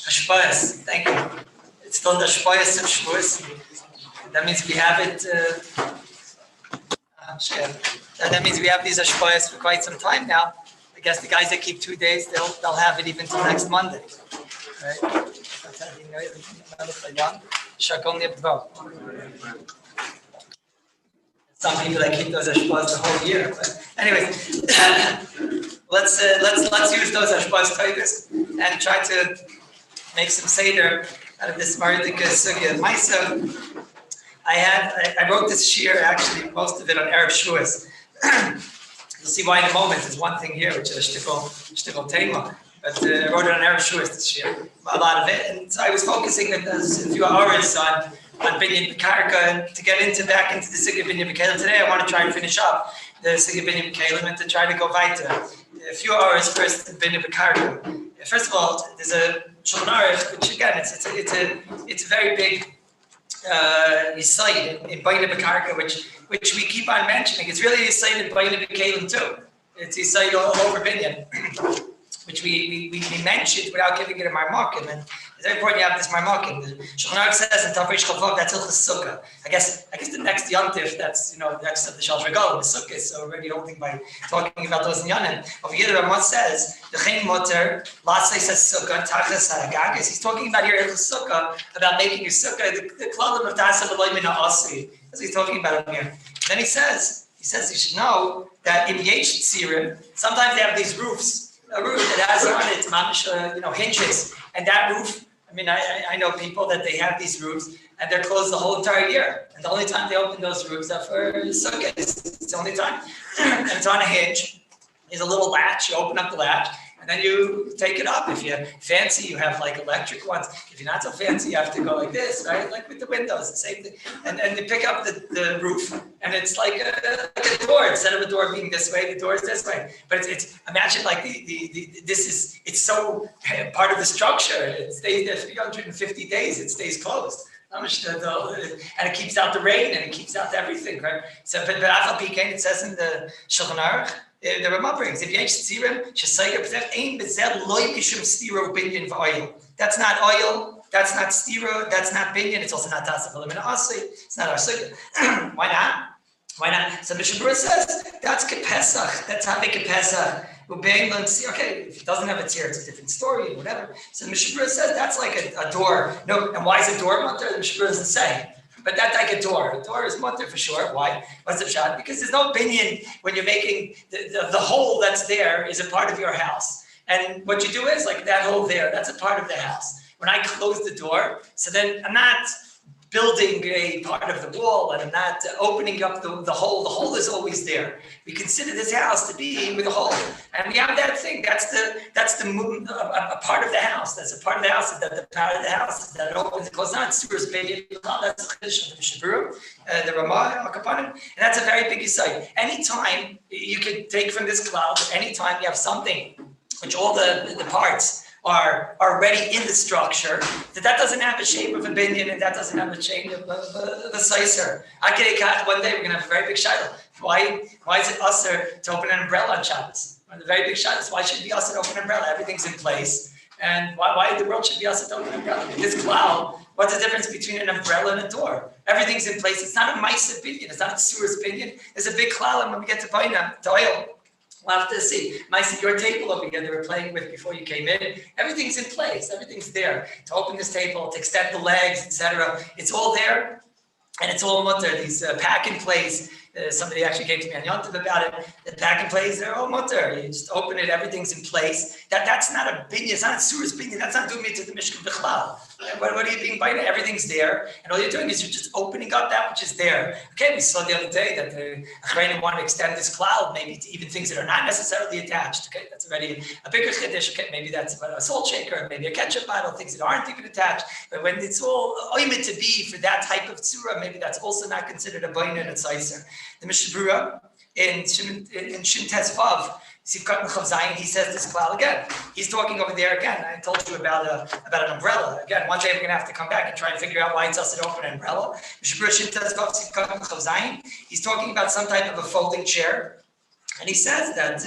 Hashpayas, thank you. It's called Hashpayas of Shavuos. That means we have it. That means we have these Hashpayas for quite some time now. I guess the guys that keep 2 days, they'll have it even till next Monday, right? Some people that keep those Hashpayas the whole year. But anyways, let's use those Hashpayas tigers and try to make some seder out of this Maridika Sugya. I wrote this Shiur, actually, most of it on Erev Shavuos. You'll see why in a moment. There's one thing here, which is shtickle tema. But I wrote it on Erev Shavuos this year, a lot of it. And so I was focusing a few hours on Binyan B'Karka, and to get back into the Sugya Binyan B'Kalim. Today I want to try and finish up the Sugya Binyan B'Kalim and to try to go weiter. A few hours first in Binyan B'Karka. First of all, there's a Shulchan Aruch, which again, it's a very big site in Binyan B'Karka, which we keep on mentioning. It's really a site in Binyan B'Kalim too. It's a site all over Binyan, which we mentioned without giving it a marmakim. And it's very important you have this marmakim. The Shulchan Aruch says in Tavrish Chavav, that's Hilchos Sukkah. I guess the next Yontif, that's next to the Shal Regal, the Sukkah. So we're already holding by talking about those in Yanim. Over here, the Ramah says the Chaim Moter Lasei says Sukkah Tachas Haragagas. He's talking about here Hilchos Sukkah, about making your Sukkah the Klalim of Tasa V'Loy Mina Asi. That's what he's talking about over here. Then he says you should know that in Yesh Tzirim, sometimes they have these roofs. A roof that has on it, hinges, and that roof. I mean, I know people that they have these roofs and they're closed the whole entire year, and the only time they open those roofs are for sukkahs. It's the only time, and it's on a hinge. There's a little latch. You open up the latch, and then you take it up. If you're fancy, you have like electric ones. If you're not so fancy, you have to go like this, right? Like with the windows, the same thing. And you pick up the roof, and it's like a door. Instead of a door being this way, the door is this way. But it's imagine like it's so part of the structure. It stays there 350 days. It stays closed. And it keeps out the rain, and it keeps out everything, right? So, but Afal Pikain, it says in the Shulchan Aruch, the Ramah brings, if you have tzirim, shesayga b'zeh ein b'zeh loy mishum stiro binyan v'oil. That's not oil. That's not stiro. That's not binyan. It's also not tasaf v'lemin asi. It's not our sukkah. Why not? So Mishabura says that's kepesach. That's having kepesach. Okay, if it doesn't have a tzir, it's a different story or whatever. So Mishabura says that's like a door. No, and why is a door mutter? The Mishabura doesn't say. But that's like a door. A door is mutter for sure. Why? What's the shot? Because there's no binyan when you're making the hole that's there is a part of your house. And what you do is like that hole there, that's a part of the house. When I close the door, so then I'm not building a part of the wall and I'm not opening up the hole. The hole is always there. We consider this house to be with a hole. And we have that thing. That's a part of the house. That's a part of the house. That the part of the house that opens and closes. Not Surah's Beit. That's the Chiddush of the Shaburu, the Ramah, and that's a very big insight. Anytime you can take from this cloud, anytime you have something which all the parts are already in the structure, that doesn't have a shape of a binyan and that doesn't have a shape of a sizer. One day we're going to have a very big shiloh. Why is it usher to open an umbrella on Shabbos? One of the very big shilohs. Why should it be usher to open an umbrella? Everything's in place. And why the world should be usher to open an umbrella? This cloud, what's the difference between an umbrella and a door? Everything's in place. It's not a Maisa binyan. It's not a Surah's binyan. There's a big cloud, and when we get to Baina, to oil, we'll have to see. Maisa, your table over here they were playing with before you came in, everything's in place. Everything's there. To open this table, to extend the legs, etc. It's all there, and it's all mutter. These pack and plays. Somebody actually came to me on Yontiv about it. The pack and plays, they're all mutter. You just open it, everything's in place. That's not a binyan. It's not a surah's binyan. That's not doing me to the Mishkan B'chlal. What are you being by? Everything's there, and all you're doing is you're just opening up that which is there. Okay, we saw the other day that the Achrayim want to extend this cloud, maybe to even things that are not necessarily attached. Okay, that's already a bigger chiddush. Okay, maybe that's a salt shaker, maybe a ketchup bottle, things that aren't even attached. But when it's all oimed to be for that type of tzura, maybe that's also not considered a bayin and a tzaiser. The Mishabura in Shin Tes Vav, Sivkat Mechav Zayin, he says this klal again. He's talking over there again. I told you about an umbrella. Again, one day we're going to have to come back and try and figure out why it's us to open an umbrella. Mishabura Shin Tes Vav, Sivkat Mechav Zayin, he's talking about some type of a folding chair. And he says that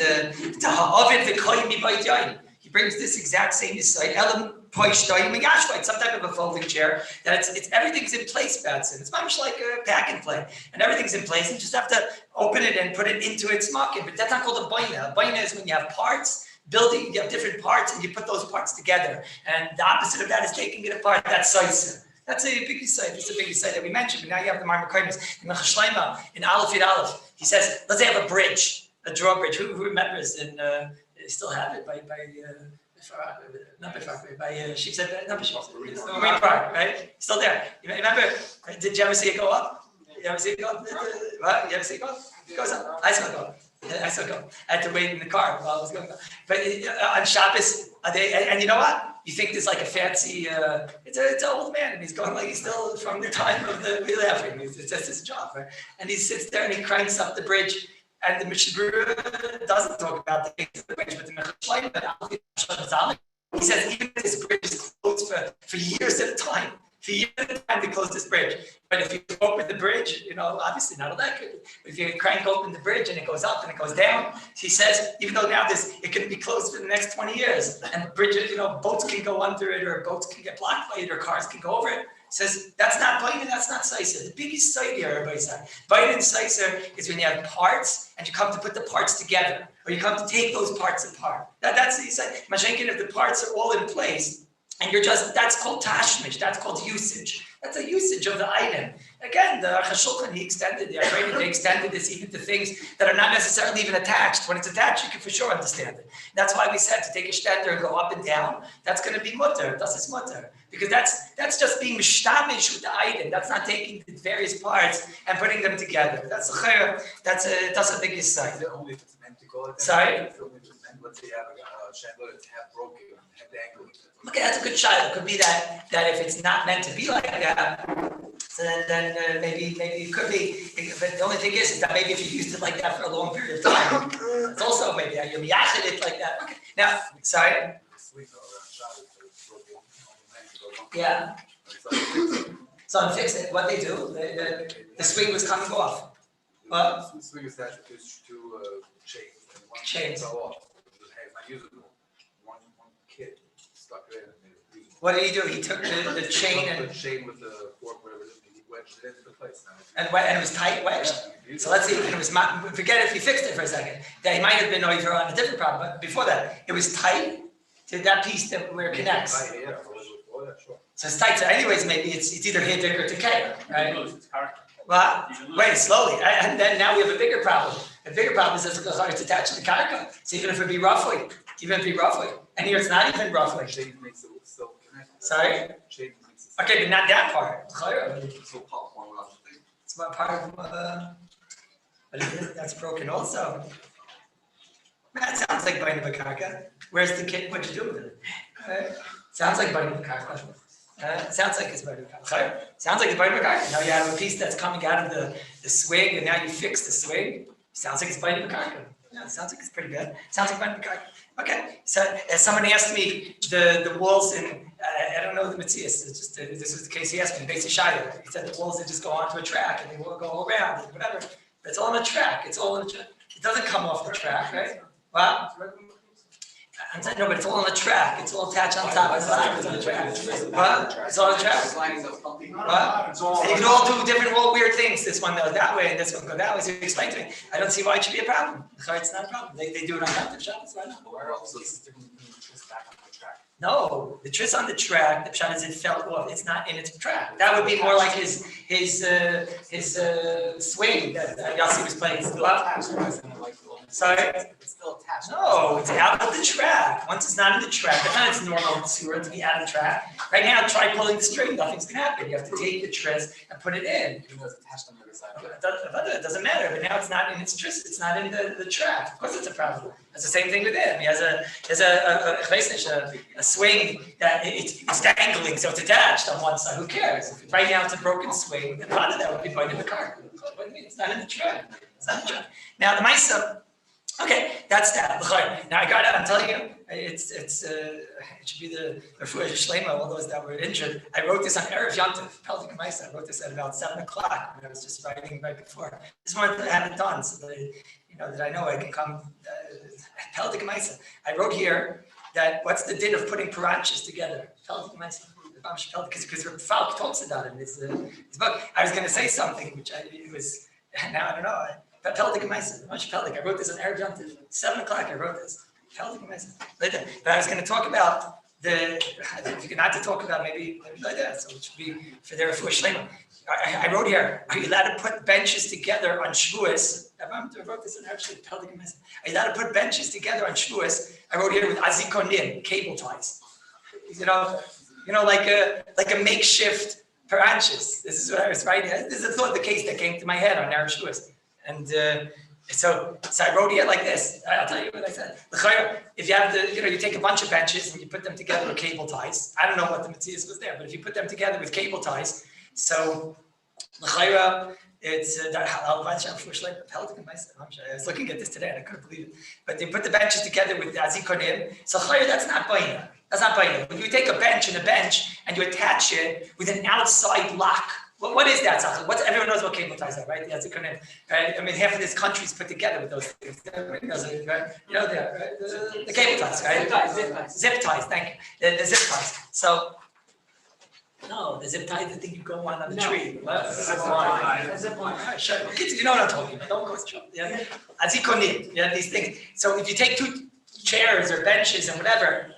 he brings this exact same insight. Elam some type of a folding chair that it's everything's in place, Batson. It's much like a pack and play, and everything's in place. And you just have to open it and put it into its market. But that's not called a baina. A baina is when you have parts. Building, you have different parts and you put those parts together. And the opposite of that is taking it apart. That's saisa. That's a big site. It's a big site that we mentioned. But now you have the Marmakaimis. In the Chashleima, in Aleph Yud Aleph, he says, let's say have a bridge, a drawbridge. Who remembers? And they still have it by she said, not Marine Park, right? Still there. You remember, did you ever see it go up? You ever see it go up? What? You ever see it go up? It goes up. I saw it go up. I had to wait in the car while I was going. But on Shabbos, and you know what? You think there's like a fancy, it's an old man, and he's going like he's still from the time of the laughing. It's just his job, right? And he sits there and he cranks up the bridge. And the Mishnah doesn't talk about the things of the bridge, but the Mishnah, he says even if this bridge is closed for years at a time. For years at a time, they close this bridge. But if you open the bridge, obviously not all that good. If you crank open the bridge and it goes up and it goes down, he says, even though now it can be closed for the next 20 years, and bridges, boats can go under it, or boats can get blocked by it, or cars can go over it. He says, that's not Bain, that's not Saiser. The biggest site here, everybody said. Bain and Saiser is when you have parts and you come to put the parts together, or you come to take those parts apart. That's the site. Mashenkin, if the parts are all in place, and that's called tashmish, that's called usage. That's a usage of the item. Again, the Chashulchan, they extended this even to things that are not necessarily even attached. When it's attached, you can for sure understand it. That's why we said to take a shtender and go up and down, that's going to be mutter, das is mutter. Because that's just being mishtamish with the item. That's not taking the various parts and putting them together. That's a big side. Only if it's meant to go. Sorry? Let's say you have a chandelier that's half broken, half dangling. Okay, that's a good shot. It could be that if it's not meant to be like that, so then maybe it could be. But the only thing is that maybe if you used it like that for a long period of time, it's also maybe that you'll yachid it like that. Okay. Now, sorry. Yeah. So fix it. What they do, the swing was coming off. What? The swing is attached to chains. And one chains fell off. It's not usable. One kid stuck it in and made it usable. What did he do? He took the chain and the chain with the fork, whatever it is, he wedged it into place. And it was tight wedged. Yeah, so let's see. And it was forget if he fixed it for a second. That he might have been over on a different problem. But before that, it was tight to that piece where it connects. Yeah, sure. So it's tight. So anyways, maybe it's either Hiddik or Tekei, right? Well, wait, slowly. And then now we have a bigger problem. The bigger problem is that it's attached to the karka. So even if it be roughly, and here it's not even roughly. Sorry? Okay, but not that part. It's not part of, but that's broken also. That sounds like biting of a karka. Where's the kid? What'd you do with it? Sounds like biting of a karka. Sounds like it's biting of a karka. Sounds like it's biting of a karka. Now you have a piece that's coming out of the swing, and now you fix the swing. Sounds like it's biting of a karka. Yeah, sounds like it's pretty good. Sounds like biting of a karka. Okay, so somebody asked me the walls in, I don't know the Matthias, it's just, this was the case he asked me, basically Shiur. He said the walls, they just go onto a track and they will go all around and whatever. But it's all on a track, it doesn't come off the track, right? Well, I'm saying, no, but it's all on the track. It's all attached on top. It's on the track. What? It's all on the track. What? You can all do different, all weird things. This one goes that way, and this one goes that way. So you explain to me. I don't see why it should be a problem. It's not a problem. They do it on top. Shabbos, why not? Where else is the tris back on the track? No, the tris on the track. The pshat is it fell off. It's not in its track. That would be more like his swing that Yossi was playing. Sorry? It's still attached. No, it's out of the track. Once it's not in the track, that's not its normal Shiur to be out of the track. Right now, try pulling the string. Nothing's going to happen. You have to take the tris and put it in. Even though it's attached on the other side. It doesn't matter. But now it's not in its tris. It's not in the track. Of course, it's a problem. It's the same thing with him. He has a swing that it's dangling, so it's attached on one side. Who cares? Right now, it's a broken swing. Then part of that would be pointing in the car. What do you mean? It's not in the track. It's not in the track. Now, the Maisa. Okay, that's that. Now I'm telling you, it should be the Refuah Shlema, all those that were injured. I wrote this on Erev Yantiv, Peldik Maisa. I wrote this at about 7 o'clock when I was just writing right before. This one I haven't done, so that I know I can come. Peldik Maisa. I wrote here that what's the din of putting paranchas together? Because Falk talks about it in his book. I was going to say something, now I don't know. Peldik Meiser, I wrote this on Arab Yom Tov. 7 o'clock I wrote this. Peldik Meiser. But I was going to talk about not to talk about maybe like that, so it should be for their refuah shlema. I wrote here, are you allowed to put benches together on Shavuos? I wrote this in actually Peldik Meiser. Are you allowed to put benches together on Shavuos? I wrote here with azikonim, cable ties. Like a makeshift paranchis. This is what I was writing. This is the case that came to my head on Erev Shavuos. And so I wrote it like this. I'll tell you what I said. If you have you take a bunch of benches and you put them together with cable ties. I don't know what the materials was there, but if you put them together with cable ties, so it's I was looking at this today and I couldn't believe it. But they put the benches together with the azikonim. So that's not baina. That's not baina. When you take a bench and you attach it with an outside lock. What is that? Everyone knows what cable ties are, right? The azikonim. Right? I mean, half of this country is put together with those things. Everybody knows it, right? The cable ties, right? Zip ties. Thank you. The zip ties. So. No, the zip tie is the thing you go on the tree. Zip line. Sure. Kids, you know what I'm talking about. Don't cause trouble. Yeah. Azikonim. Yeah, these things. So if you take 2 chairs or benches and whatever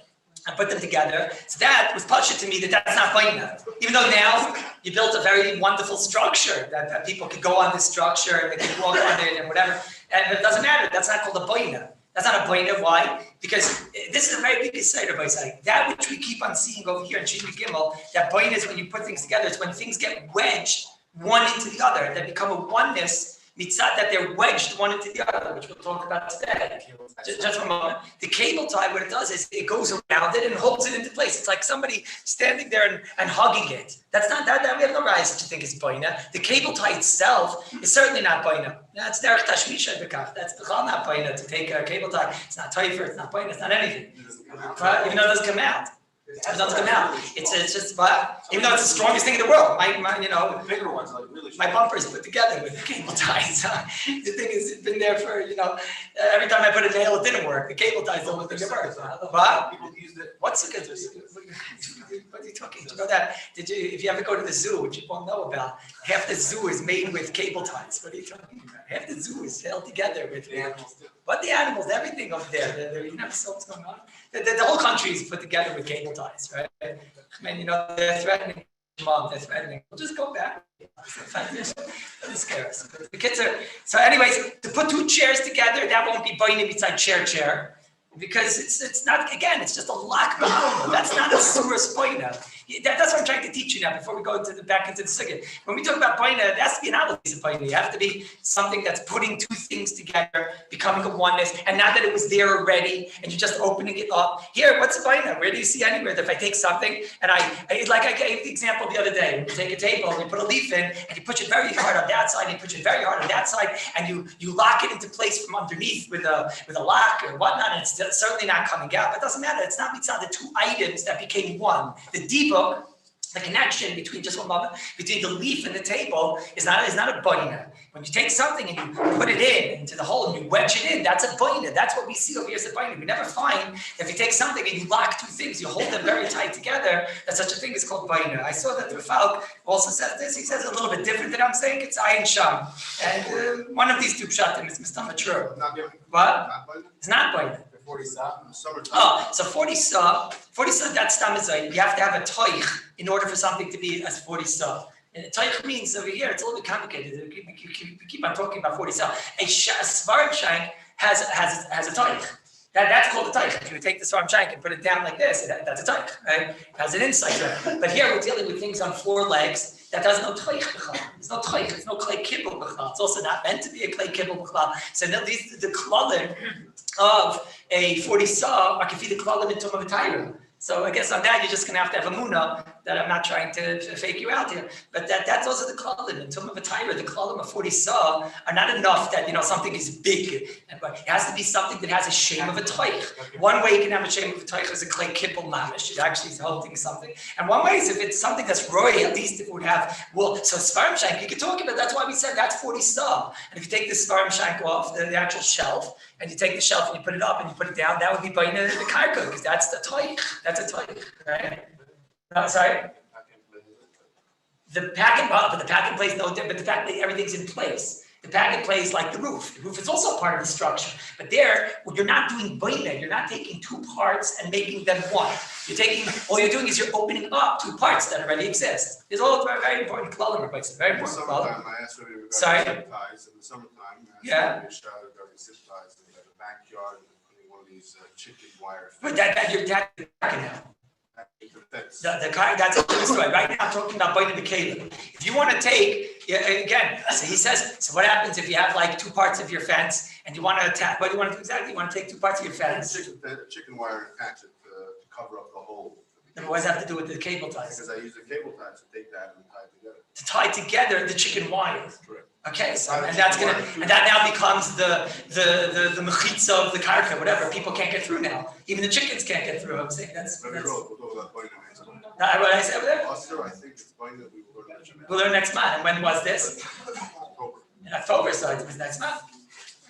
and put them together, so that was pashut to me that's not baina. Even though now you built a very wonderful structure that people could go on this structure and they can walk on it and whatever. But it doesn't matter. That's not called a baina. That's not a baina. Why? Because this is a very big seder by side. That which we keep on seeing over here in Shin Gimel, that baina is when you put things together. It's when things get wedged one into the other. They become a oneness. Mitzat that they're wedged one into the other, which we'll talk about today. Just for a moment. The cable tie, what it does is it goes around it and holds it into place. It's like somebody standing there and hugging it. That's not that we have no reason to think it's baina. The cable tie itself is certainly not baina. That's derech tashmisha bekach. That's not baina to take a cable tie. It's not taifer. It's not baina. It's not anything. Even though it doesn't come out. It doesn't come out. It's just, even though it's the strongest thing in the world, the bigger ones, like really. My bumper is put together with the cable ties. The thing has been there for, every time I put a nail, it didn't work. The cable ties don't think it works. People used it. What's the good? What are you talking? Do you know that? If you ever go to the zoo, which you won't know about, half the zoo is made with cable ties. What are you talking about? Half the zoo is held together with the animals too. But the animals, everything over there, you never saw what's going on. The whole country is put together with cable ties, right? I mean, they're threatening mom, they're threatening. We'll just go back. Doesn't scare us. The kids are, so anyways, to put 2 chairs together, that won't be binding beside chair. Because it's not, again, it's just a lock behind. That's not a surah baina. That's what I'm trying to teach you now before we go back into the sugya. When we talk about baina, it has to be an analysis of baina. You have to be something that's putting 2 things together, becoming a oneness, and not that it was there already and you're just opening it up. Here, what's a baina? Where do you see anywhere that if I take something and I gave the example the other day, when you take a table and you put a leaf in and you push it very hard on that side, and you push it very hard on that side, and you lock it into place from underneath with a lock or whatnot, and it's certainly not coming out, but it doesn't matter. It's not the 2 items that became one. The dibuk, the connection between just one moment, between the leaf and the table is not a baina. When you take something and you put it into the hole and you wedge it in, that's a baina. That's what we see over here as a baina. We never find that if you take something and you lock 2 things, you hold them very tight together, that such a thing is called baina. I saw that the Falk also says this. He says it a little bit different than I'm saying. It's ayin sham. And one of these 2 pshatim is mistama true. What? It's not baina. 40 sa in the summertime. Oh, so 40 sa, that's stamazai. You have to have a toich in order for something to be as 40 sa. And toich means over here, it's a little bit complicated. We keep on talking about 40 sa. A svarim shank has a toich. That's called a toich. If you take the svarim shank and put it down like this, that's a toich, right? It has an insight there. But here we're dealing with things on 4 legs. That does no toich b'chal. There's no toich. There's no clay kibble b'chal. It's also not meant to be a clay kibble b'chal. So now these the klalim of a 40 saw are kafid the klalim in Tumah v'Tayra. So I guess on that you're just going to have a munah that I'm not trying to fake you out here, but that's also the klalim in Tumah v'Tayra. The klalim of 40 saw are not enough that something is big, but it has to be something that has a shame of a toich. One way you can have a shame of a toich is a clay kibbel mamish. It actually is holding something, and one way is if it's something that's roy, at least it would have wool. So svarim shank you can talk about. That's why we said that's 40 saw. And if you take the svarim shank off the actual shelf, and you take the shelf and you put it up and you put it down, that would be baina the karka because that's the toich. That's a toich, right? No, sorry. The pack and play is no different. But the fact that everything's in place. The pack and play is like the roof. The roof is also part of the structure. But there, you're not doing boina. You're not taking two parts and making them one. All you're doing is you're opening up two parts that already exist. It's all very, very important klala, Rabbi. It's very important klala. I asked Rabbi regarding Sorry? zip ties. In the summertime, I Yeah. asked Rabbi Shah regarding zip ties. And in the backyard, and putting one of these chicken wire. But you're now. That's The car, that's a different story. Right now, I'm talking about biting the Caleb. If you want to take, again, so he says, so what happens if you have like two parts of your fence and you want to attack, what do you want to do exactly? You want to take two parts of your fence. chicken wire and attach it to cover up the hole. And what does that have to do with the cable ties? Because I use the cable ties to take that and tie it together. To tie together the chicken wire. Correct. Okay, so and that now becomes the mechitza of the karka, whatever. People can't get through now. Even the chickens can't get through. I'm saying that's Rabbi Roth, we'll talk about Boina next month. what I said over there. Oscar, I think it's Boina we will learn next month. We'll learn next month. And when was this? October. In October, so it was next month.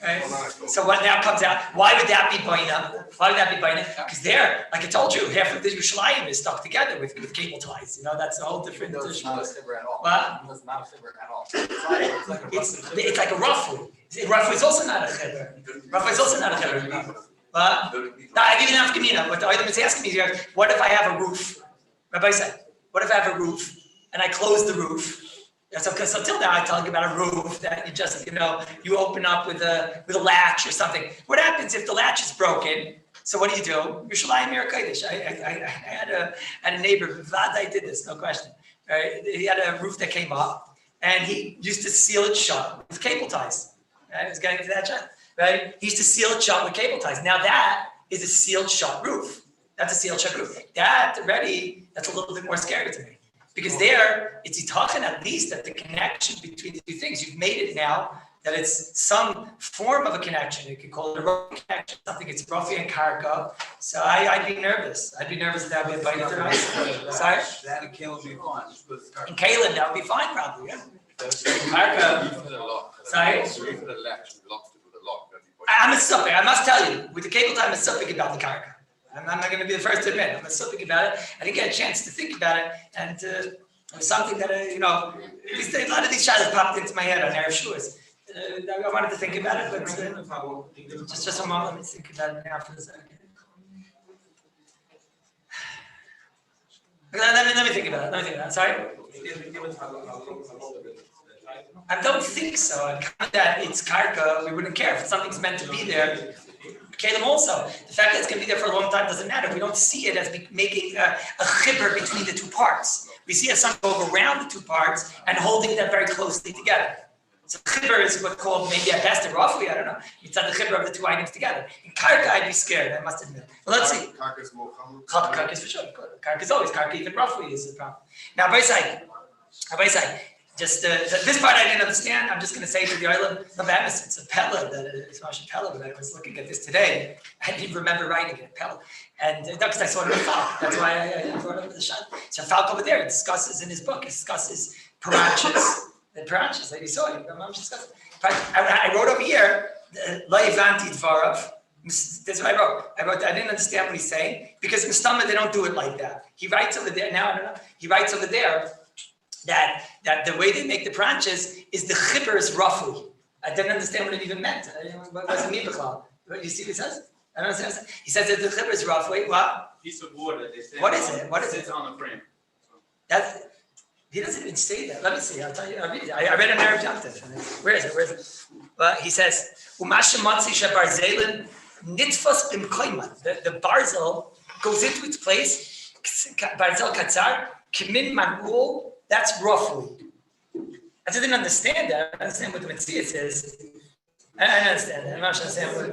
Right? Well, not October. So what now comes out? Why would that be boina? Why would that be boina? Because there, like I told you, half of the Yerushalayim is stuck together with cable ties. You know, that's a whole different. It's not a sibber at all. What? It's not a sibber at all. It's like a roughly. Roughly is also not a chibur. Roughly is also not a chibur. What? No, I give you an afkamina. What the item is asking me here, what if I have a roof? Rabbi said, what if I have a roof and I close the roof? So till now I talk about a roof that you just, you open up with a latch or something. What happens if the latch is broken? So what do? Yerushalayim Mir Kodesh. I had a neighbor, I did this, no question. Right? He had a roof that came up and he used to seal it shut with cable ties. Right? I was getting to that shut. Right? He used to seal it shut with cable ties. Now that is a sealed shut roof. That's a sealed shut roof. That's a little bit more scary to me. Because there, it's talking at least that the connection between the two things, you've made it now that it's some form of a connection. You could call it a rough connection, something it's roughy and karka. So I'd be nervous. I'd be nervous that would be invited to the Sorry? That and Caleb would be fine. In Caleb, that would be fine probably, yeah. Karka. Sorry? I'm a suffix. I must tell you, with the cable time, I'm a suffix about the karka. I'm not going to be the first to admit. I'm a suffix about it. I didn't get a chance to think about it, and it was something that a lot of these shots popped into my head on Erev Shiurs. I wanted to think about it, but just a moment. Let me think about it now for a second. Let me think about it. Sorry? I don't think so. I'm kind of that it's karka. We wouldn't care if something's meant to be there. Kalim also, the fact that it's going to be there for a long time doesn't matter. We don't see it as making a chibur between the two parts. We see it as something go around the two parts and holding them very closely together. So chibur is what's called maybe at best a roughly, I don't know. It's not the chibur of the two items together. In karka, I'd be scared, I must admit. But let's see. Karka is more common. Karka is for sure. Karka is always karka, even roughly is a problem. Now, Rabbi Say, just this part I didn't understand. I'm just going to say to the island of Emerson, it's a Pella, it's Marshall Pella, but I was looking at this today. I didn't remember writing it, Pella. And because I saw it in the Falk. That's why I brought up the shot. So Falk over there, he discusses in his book, paranchas. The paranchas, like you saw it. I wrote over here, Laivanti Dvarav. This is what I wrote. I didn't understand what he's saying because in Stama they don't do it like that. He writes over there, now I don't know. He writes over there that the way they make the branches is the chibur is roughly. I didn't understand what it even meant. What does it mean, B'chal? You see what he says? I don't understand. He says that the chibur is roughly. What? Piece of wood that they say. What is it? What is it? It's on the frame. He doesn't even say that. Let me see. I'll tell you. I'll read it. I read an Arab Yomtiv. Where is it? Well, he says, "Umasha matzi shebarzelin nitfas b'mkoyman." The barzel goes into its place. Barzel katzar kimin manul. That's roughly. I didn't understand that. I don't understand what the Mitzvah says. I don't understand that. I'm not understand what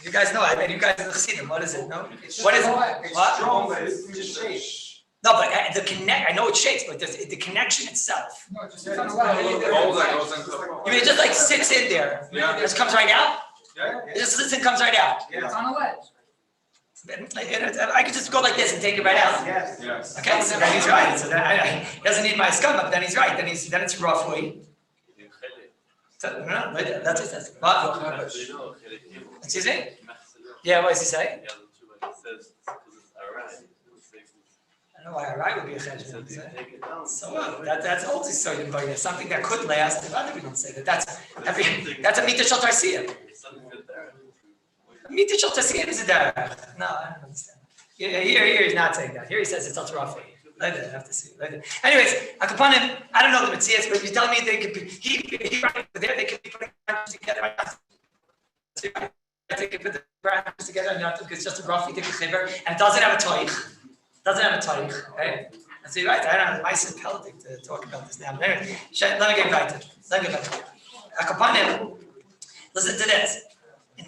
you guys know. I mean, you guys know Chassidim. What is it? No? What is it? What? Strong, but it's just shapes. No, but I know it shakes, but the connection itself. No, just it's on the left. You mean it just like sits in there? Yeah. It just comes right out? Yeah. It just sits and comes right out? Yeah, it's on the ledge. I could just go like this and take it right out. Yes. Yes. Okay, so then he's right. So then he doesn't need my scum, but then he's right. Then it's roughly. So, no, that's what it says. What? Excuse me? Yeah, what does he say? I don't know why Arai would be a cheshbon. So that's also Soyin Baina, something that could last. If we don't say that, that's a Mita Shal Tarsiyah. Mita Shal Tarsiyah is a derech. No, I don't understand. Here he's not saying that. Here he says it's Altarafi. Like that, I have to see. Like that. Anyways, Akapanim, I don't know the Metzias, but you're telling me they could be, he right there, they could be putting branches together. They could put the branches together on Yom Tov because it's just a rough chiver, and it doesn't have a toich. Right? And so you're right, I don't know, I said Peltic to talk about this now. But anyway, let me get back to it. Akapanim, listen to this. In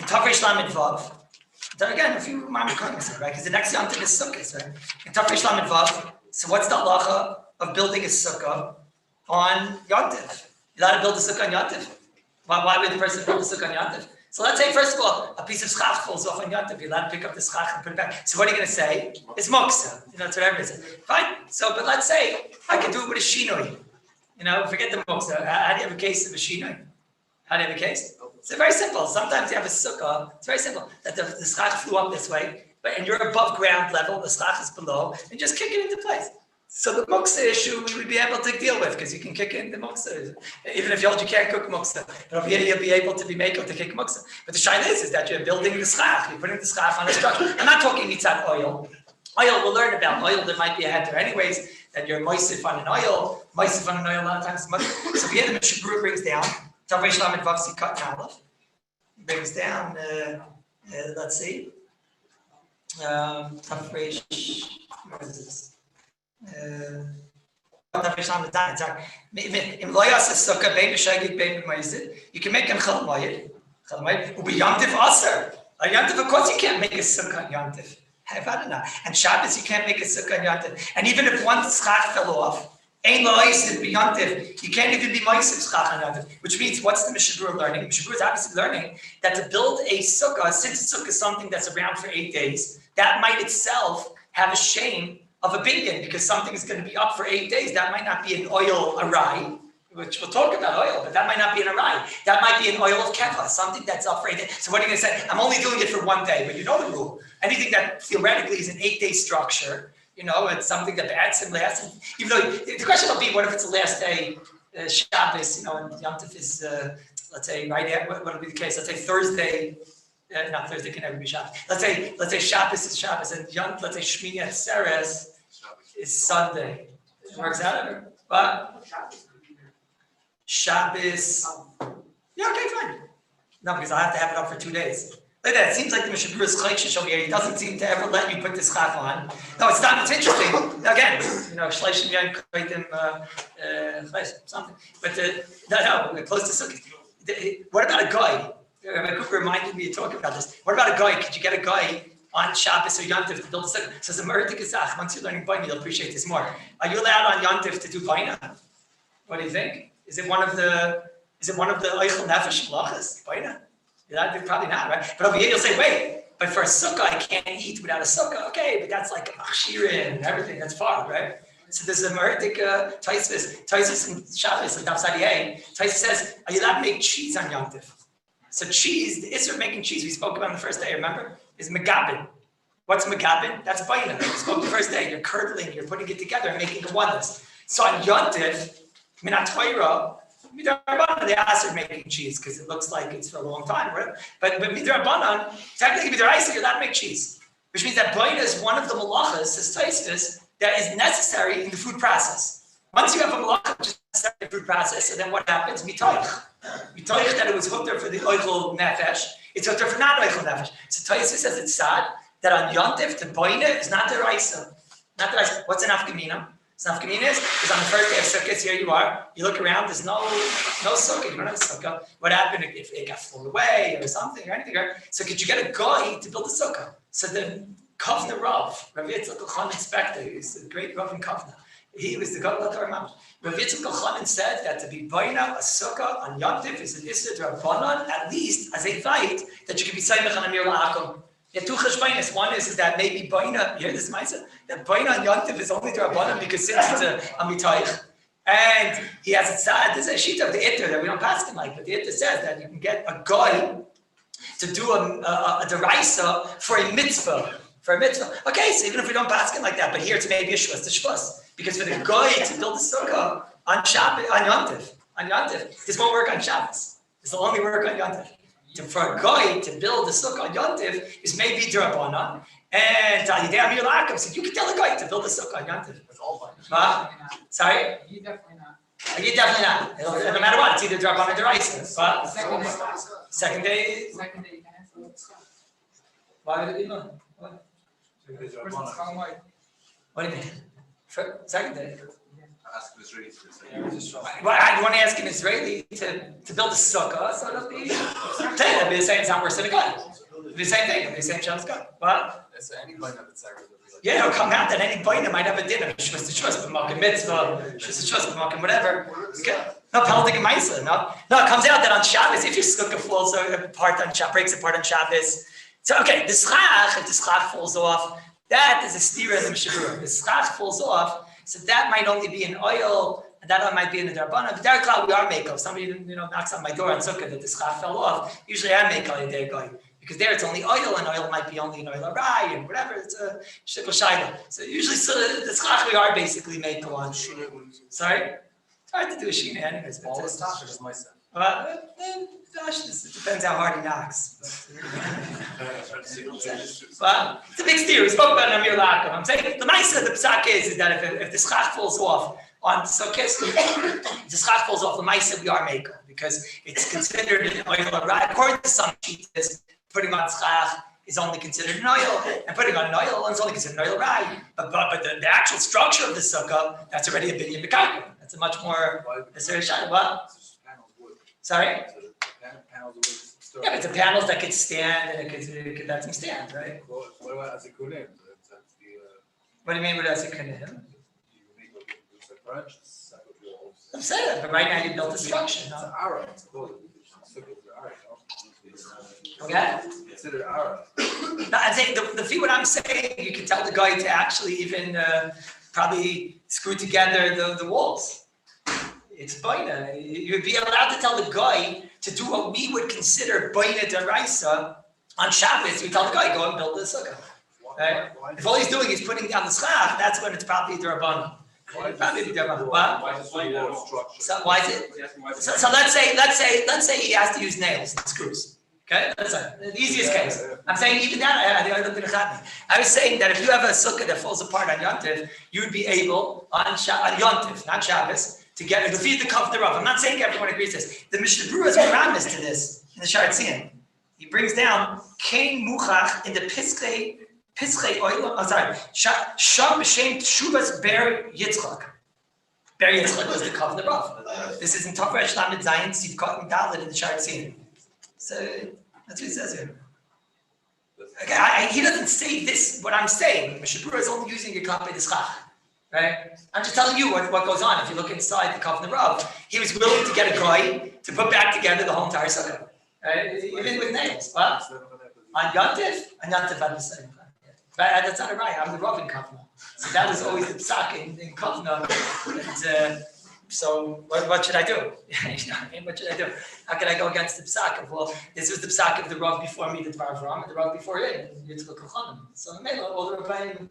Tavrish Lamed Vav, then again, a few Mamakonis, right? Because the next Yom Tov is Sukkot, right? In Tavrish Lamed Vav, so what's the halacha of building a sukkah on Yom Tov? You're allowed to build a sukkah on Yom Tov? Why would the person build a sukkah on Yom Tov? So let's say, first of all, a piece of schach falls off on Yom Tov. You're allowed to pick up the schach and put it back. So what are you going to say? It's moksa. That's what everybody says. Fine. So, but let's say I can do it with a shinoi. Forget the moksa. How do you have a case of a shinoi? How do you have a case? It's very simple. Sometimes you have a sukkah. It's very simple. That the schach flew up this way, and you're above ground level. The schach is below, and just kick it into place. So the muksa issue we would be able to deal with because you can kick in the muksa. Even if you can't cook muksa, but over here you'll be able to be made to kick muksa. But the shayla is that you're building the schach. You're putting the schach on a structure. I'm not talking mitzat oil. Oil, we'll learn about oil. There might be a header anyways that you're moisif on an oil. Moisif on an oil a lot of times. So here the Mishnah Berurah brings down. Tavrish Lamed Vav Sikat Aleph brings down. Let's see. Tavrish. Where is this? You can make a chalmayid. Yomtiv aser. A Yomtiv, of course, you can't make a sukkah on Yomtiv. And Shabbos, you can't make a sukkah on Yomtiv. And even if one schach fell off, you can't even be moisiv schach on Yomtiv. Which means, what's the Mishnah Berurah learning? Mishnah Berurah is obviously learning that to build a sukkah, since a sukkah is something that's around for 8 days, that might itself have a shame of a binyan, because something is going to be up for 8 days. That might not be an oil arai, which we'll talk about oil, but that might not be an arai. That might be an oil of keva, something that's up for 8 days. So what are you going to say? I'm only doing it for 1 day, but you know the rule. Anything that theoretically is an 8-day structure, it's something that adds and lasts. Even though the question will be, what if it's the last day, Shabbos, and Yom Tov is, let's say, right at, what will be the case? Let's say Thursday. Not Thursday can never be Shabbos. Let's say Shabbos is Shabbos, and let's say Shmini Atzeres is Sunday. It works out, but Shabbos. Yeah, okay, fine. No, because I have to have it up for 2 days. Like that. It seems like the Mishnah Berurah is chaychish over here. He doesn't seem to ever let you put this schach on. No, it's not. It's interesting. Again, shleishim yom kaitim something. But no, we're close to sukkah. What about a guy? Rabbi Cooper reminded me to talk about this. What about a guy? Could you get a guy on Shabbos or Yom Tov to build a sukkah? So the Merdik Gazach, once you're learning Baina, you'll appreciate this more. Are you allowed on Yom Tov to do Baina? What do you think? Is it one of the Eichel Nefesh Malachas? Baina? Probably not, right? But over here you'll say, wait, but for a sukkah I can't eat without a sukkah. Okay, but that's like a machshirin and everything. That's far, right? So there's a Merdik Taisus in Shabbos, like Daf Sadiyeh. Taisus says, are you allowed to make cheese on Yom Tov? So cheese, the issue of making cheese, we spoke about on the first day, remember? Is megabin. What's megabin? That's baina. We spoke the first day. You're curdling, you're putting it together and making a oneness. So on Yontif, Minat Torah, Midrabanan, they asked her making cheese because it looks like it's for a long time, right? But Midrabanan, technically Midraisa, you're allowed to make cheese. Which means that baina is one of the malachas, says Taisus, that is necessary in the food process. Once you have a malacha, which is necessary in the food process, and then what happens? Mitoich. Mitoich that it was hooked there for the oichel nefesh, it's hooked there for not oichel nefesh. So Taisus says it's sad that on Yontif, the baina is not the raisa. Not the raisa. What's an afkamina? So nafkamina is on the first day of Sukkot, here you are, you look around, there's no sukkah, you don't have a sukkah. What happened if it got thrown away or something or anything, right? So could you get a guy to build a sukkah? So the Kovna Rav, Rabbi Yitzchak Elchanan Inspector, he's a great Rav in Kovna. He was the God of the Torah. Rabbi Yitzchak Elchanan said that to be baina a sukkah on Yom Tov is an issur d'Rabbanan, at least as a fight that you can be saimach on a mir la'akum. You have two cheshbainis. One is that maybe baina, you hear this ma'aseh? That baina on Yom Tov is only d'Rabbanan because since it's a mitaych, and he has a tzad. There's a sheet of the itter that we don't pass him like, but the itter says that you can get a guy to do a deraisa for a mitzvah. for a mitzvah. Okay, so even if we don't paskin like that, but here it's maybe a shvus to shvus. Because for the guy to build a sukkah on Shabbat, on Yontif, this won't work on Shabbos. This will only work on Yontif. For a guy to build a sukkah on Yontif is maybe D'Rabbanan. And Talidei Amir Lakum said, you can tell a guy to build a sukkah on Yontif. That's all fine. Sorry? You definitely not. You definitely not. No matter what, it's either D'Rabbanan or D'Oraisa. But Second day. second day, Second day you can answer with stuff. why would it be no? What? Person's calling white. What do you mean? Second day. Ask the Israelis for a second. Well, I want to ask an Israeli to build a sukkah, so it'll be the same. It's not worse than a guy. It'll be the same thing. It'll be the same Shabbos guy. What? That's anybody that Sarah would be like. Yeah, it'll come out that any biter might have a dinner. Shvus to shvus, b'makom mitzvah, shvus to shvus, b'makom whatever. Okay. No, Peldik and Maisa. No, it comes out that on Shabbos, if your sukkah falls apart on Shabbos, breaks apart on Shabbos. So okay, if the schach falls off, that is a stira in the Shiur. The schach falls off. So that might only be an oil, and that might be in the Darabana. But there, we are makeup. Somebody, knocks on my door on Sukkah that the schach fell off. Usually I make all day going. Because there it's only oil, and oil might be only an oil of rye, and whatever, it's a shikl shayla. So usually, the schach we are basically made to on. Sorry? It's hard to do a sheena anyways. All the stuff or just myself? Well, it depends how hard he knocks. But it's a big steer. We spoke about Namir Lakum. I'm saying the nice of the psak is that if the schach falls off on Sukkot, if the schach falls off, the mice we are maker because it's considered an oil of rye. According to some sheets, putting on schach is only considered an oil, and putting on an oil is only considered an oil of rye. But the actual structure of the sukkah, that's already a binyan b'karka. That's a much more serious shot. What? Sorry? Panels of wood. Yeah, but it's a panels that could stand and it could let them stand, right? What about as a kunim? What do you mean with that's a kanim? You make a branch, set of walls. I'm saying, but right now you built a structure, It's no? an ara. It's called ara. Okay? Considered ara. No, I'm saying what I'm saying, you can tell the guy to actually even probably screw together the walls. It's baina. You'd be allowed to tell the guy to do what we would consider baina deraisa on Shabbos. We tell the guy, go and build the sukkah. Right? If all he's doing is putting down the schach, that's when it's probably derabbanan. Probably derabbanan. What? So why is it? So let's say he has to use nails and screws. Okay, that's the easiest case. I'm saying even that I was saying that if you have a sukkah that falls apart on Yontif, you would be able on Yontif, not Shabbos, to get to feed the cup thereof. I'm not saying everyone agrees to this. The Mishnah Berurah is promise to this in the Sharatzian. He brings down Kain Muchach in the Piskei oil. Oh, sorry, Sham B'Shem Shuvas Ber Yitzchak. Ber Yitzchak was the cup thereof. This is in Tafresh Lamed Zayin Sivkot and Dalet in the Sharatzian. So that's what he says here. Okay, he doesn't say this. What I'm saying, Mishnah Berurah is only using a copy of the schach. Right? I'm just telling you what goes on. If you look inside the Kafna Rav, he was willing to get a guy to put back together the whole entire sukkah. Right? Even with nails. What? On Yontif? On Yontif, I'm the same. But that's not a right. I'm the Rav in Kafna. So that was always the psak in Kafna. And, so what should I do? What should I do? How can I go against the psak of, well, this was the psak of the Rav before me, the Dvar Avram, and the Rav before it, Yitzchak Kochanim. So all the Rabbi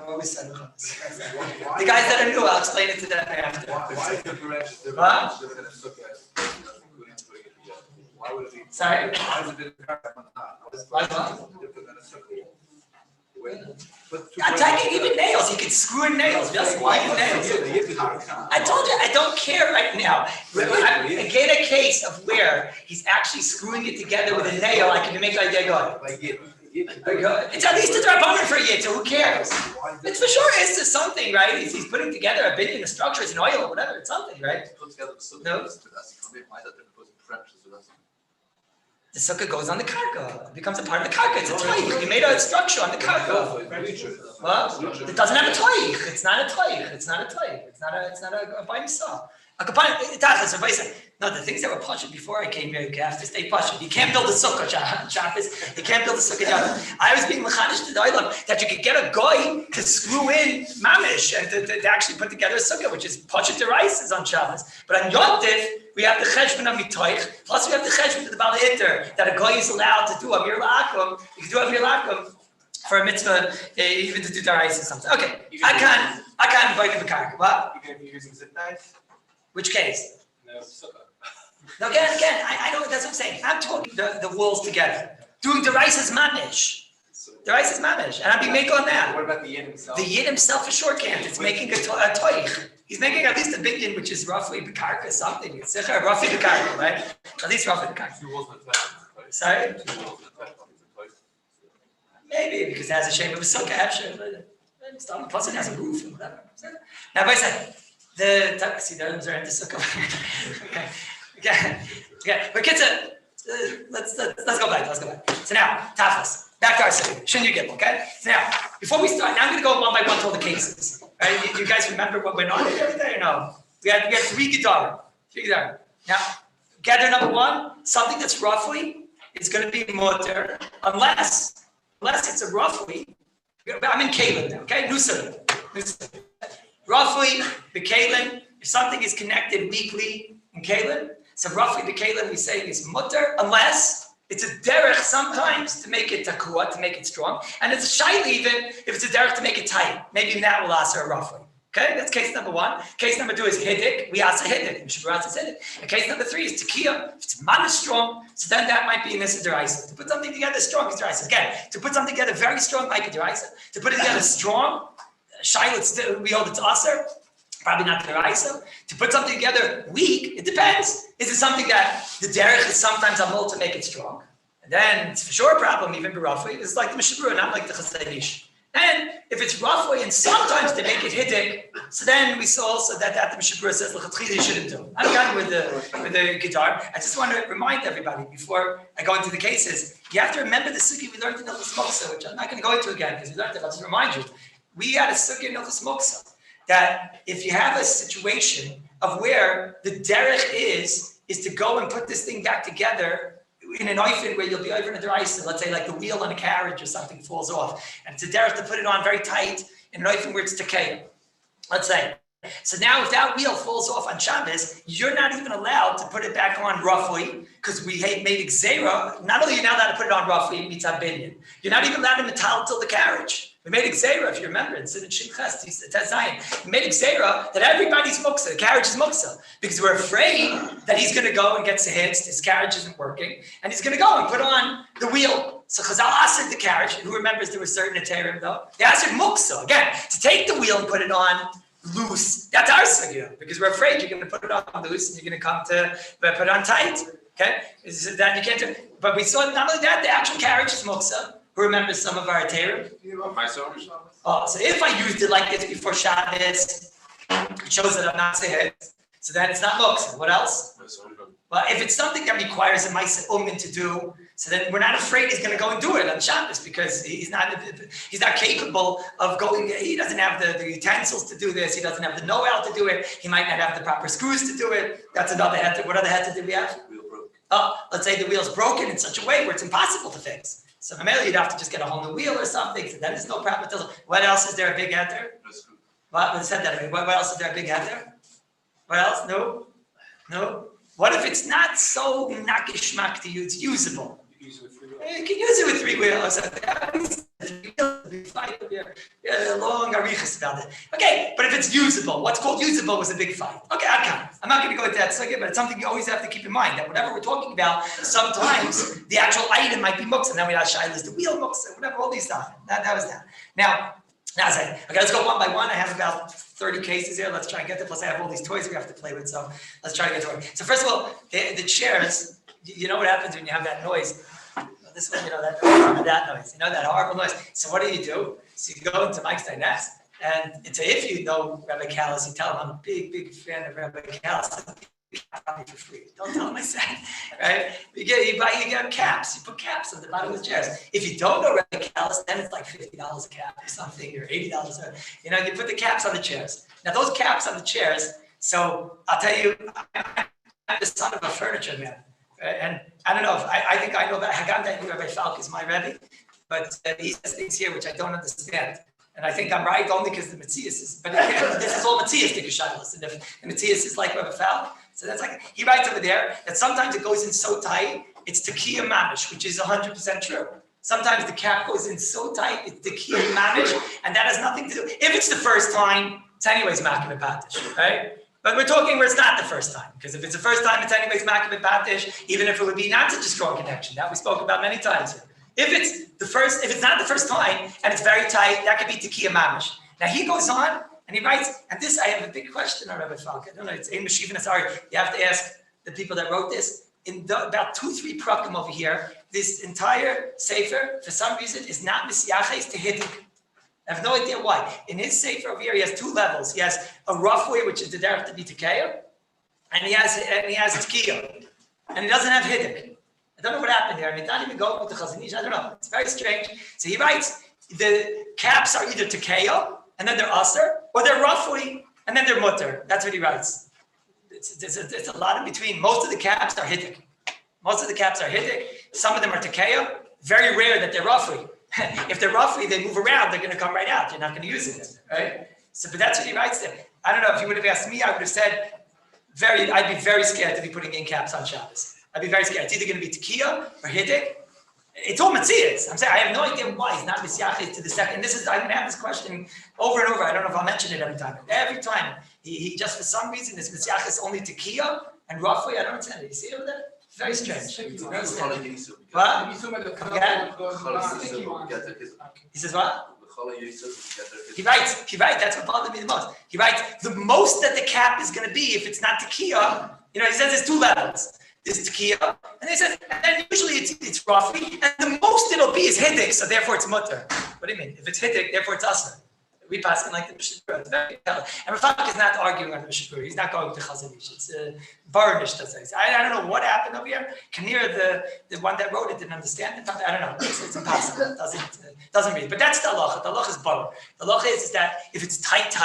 always said the guys that are new, I'll explain it to them after. Why is the branch different than a sukkah? Why would it be? Sorry? Why is it different? Why not? Different than a sukkah? I'm taking even nails. You can screw in nails. Just why nails? I told you I don't care right now. I get a case of where he's actually screwing it together with a nail. I can make like that guy. It's at least a drabbanan for a yid, so who cares? It's for sure. It's just something, right? He's putting together a binyan of structure. It's an oil or whatever. It's something, right? No. The sukkah goes on the karka. It becomes a part of the karka. It's a toich. You made a structure on the karka. What? It doesn't have a toich. It's not a toich. It's not a toich. It's not a baimsa. No, the things that were pashut before I came here, you have to stay pashut. You can't build a sukkah, Shabbos. You can't build a sukkah, Shabbos. I was being mechanish to the oilam that you could get a guy to screw in mamish and to actually put together a sukkah, which is pashut deraisa on Shabbos. But on Yontif, we have the cheshbon of mitoich, plus we have the cheshbon of the Bala Iter, that a guy is allowed to do Amir La'akum. You can do Amir La'akum for a mitzvah, even to do darais or something. Okay, I can't buy the karka. What? Even if you're using zip ties? Which case? No, sukkah. Now again, I know that's what I'm saying. I'm talking the walls together. Doing darais is manish. Darais is manish, and I'll be making on that. What about the yin himself? The yid himself for sure can't. It's making a toich. He's making at least a binyan, which is roughly bekarka something. It's roughly bekarka, right? At least roughly bekarka. Two walls and a tile. Sorry? Two walls and a tile. Maybe because it has a shape of a sukkah. Plus it has a roof and whatever. Now, wait a second. See, the others are into sukkah. Okay. But kids, let's go back. So now, tafas. Back to our sukkah. Shouldn't you get okay? So now, before we start, now I'm going to go one by one to all the cases. Right? You guys remember what went on here today or no? We had 3 guitar. Now, gather number 1, something that's roughly is going to be mutter unless it's a roughly. I'm in Kalim now, okay? Nusar. Roughly, the Kalim, if something is connected weakly in Kalim, so roughly the Kalim we say is mutter unless it's a derech sometimes to make it takua, to make it strong. And it's a shaila even if it's a derech to make it tight. Maybe even that will answer roughly. Okay, that's case number 1. Case number 2 is hiddik. We answer hiddik. Mishabura answers hiddik. And case number 3 is tekiya. If it's man strong, so then that might be an issa deraisa. To put something together strong is deraisa. Again, to put something together very strong might be deraisa. To put it together strong, shaila, we hold it to aser. Probably not deraisa. To put something together weak, it depends. Is it something that the derech is sometimes amol to make it strong? And then it's for sure a problem, even roughly. It's like the Mishabura, not like the Chasadish. And if it's roughly and sometimes they make it hiddik, so then we saw also that the Mishabura says l'chatchila you shouldn't do. I'm done with the guitar. I just want to remind everybody before I go into the cases, you have to remember the sugi we learned in Hilchos Moksa, which I'm not going to go into again because we learned it. I'll just remind you. We had a sugi in Hilchos Moksa that if you have a situation of where the derech is to go and put this thing back together in an oifen where you'll be over in a deraisa, let's say like the wheel on a carriage or something falls off, and it's a derech to put it on very tight in an oifen where it's tekeya, let's say. So now if that wheel falls off on Shabbos, you're not even allowed to put it back on roughly, because we made Xera. Not only are you not allowed to put it on roughly, mitzvah binyan, you're not even allowed to metal till the carriage. We made Xera, if you remember, in Shimchas, Tezayin. We made Xera that everybody's muksa, the carriage is muksa, because we're afraid that he's going to go and get hits, his carriage isn't working, and he's going to go and put on the wheel. So Chazal asked the carriage, who remembers there was certain Eterim though? They asked muksa, again, to take the wheel and put it on loose. That's our sugya, because we're afraid you're going to put it on loose and you're going to come to put it on tight. Okay? That you can't do. But we saw not only that, the actual carriage is muksa. Who remembers some of our Eterim? Oh, so if I used it like this before Shabbos, it shows that I'm not sehid. So then it's not muksa. What else? Well, if it's something that requires a ma'aseh umin to do, so then we're not afraid he's going to go and do it on Shabbos because he's not capable of going. He doesn't have the utensils to do this. He doesn't have the know-how to do it. He might not have the proper screws to do it. That's another heter. What other heter did we have? Wheel broke. Oh, let's say the wheel's broken in such a way where it's impossible to fix. So maybe you'd have to just get a whole new wheel or something. So then there's no problem. What else is there a big heter? No screw. What said that? What else is there a big heter? What else? No. What if it's not so nakishmak to use? It's usable. You can use it with 3 wheels. You can use it with 3 wheels. Long arichas about it. Okay, but if it's usable, what's called usable was a big fight. Okay, I'm not going to go into that second, but it's something you always have to keep in mind that whatever we're talking about, sometimes the actual item might be muksa. And then we have shaylas, the wheel muksa, whatever, all these stuff. That was that. Now okay, let's go one by one. I have about 30 cases here. Let's try and get there. Plus I have all these toys we have to play with. So let's try to get to it. So first of all, the chairs, you know what happens when you have that noise. This one, that noise, that horrible noise. So what do? So you go into Mike's Dinest, and if you know Rabbi Kallus, you tell him I'm a big fan of Rabbi Kallus. For free. Don't tell him I said, right? You get caps. You put caps on the bottom of the chairs. If you don't know Rabbi Kallus, then it's like $50 a cap or something, or $80. You put the caps on the chairs. Now those caps on the chairs. So I'll tell you, I'm the son of a furniture man, and I don't know if I think I know that Hagam that Rabbi Falk is my Rebbe, but he says things here which I don't understand. And I think I'm right only because the Matthias is, but again, this is all Matthias Dikashailas. And if the Matthias is like Rabbi Falk, so that's like, he writes over there that sometimes it goes in so tight, it's tekiya mamish, which is 100% true. Sometimes the cap goes in so tight, it's the key mamish, and that has nothing to do. If it's the first time, it's anyways makim and patish, right? But we're talking where it's not the first time, because if it's the first time, it's anyways makim and patish, even if it would be not such a strong connection. That we spoke about many times here. If it's not the first time and it's very tight, that could be tekiya mamish. Now he goes on and he writes, and this I have a big question on Rabbi Falk. I don't know, it's Ein Meshivin, sorry, you have to ask the people that wrote this. In about 2-3 prakim over here, this entire sefer, for some reason, is not misyaches to hidik. I have no idea why. In his sefer over here, he has 2 levels. He has a rough way, which is the derech to be tekeya, and he has tekiya, and he doesn't have hidik. I don't know what happened there. I mean, not even going with the Chazon Ish. I don't know. It's very strange. So he writes, the caps are either tekeya, and then they're aser, or they're roughly, and then they're mutter. That's what he writes. It's a lot in between. Most of the caps are hidik. Some of them are tekeya. Very rare that they're roughly. If they're roughly, they move around. They're going to come right out. You're not going to use it, right? So, but that's what he writes there. I don't know if you would have asked me. I would have said, I'd be very scared to be putting in caps on Shabbos. I'd be very scared. It's either going to be tekiya or hidik. It's all metzias. I'm saying I have no idea why he's not misyachis to the second. And I'm going to have this question over and over. I don't know if I'll mention it every time. Every time he just for some reason is misyachis only tekiya and roughly. I don't understand it. You see it over there? Very strange. What? He says what? He writes. That's what bothered me the most. He writes the most that the cap is going to be if it's not tekiya. He says there's 2 levels. Is tekiya, and they said, and then usually it's roughly, and the most it'll be is hidik, so therefore it's mutter. What do you mean? If it's hidik, therefore it's aser. We pass it like the Mishnah. It's very and Rafak is not arguing on the Mishnah. He's not going to Chazon Ish. It's varnished. I don't know what happened over here. Kanir, the one that wrote it, didn't understand it. I don't know. It's impossible. It doesn't read. But that's the halacha. The halacha is bar. The halacha is that if it's tight,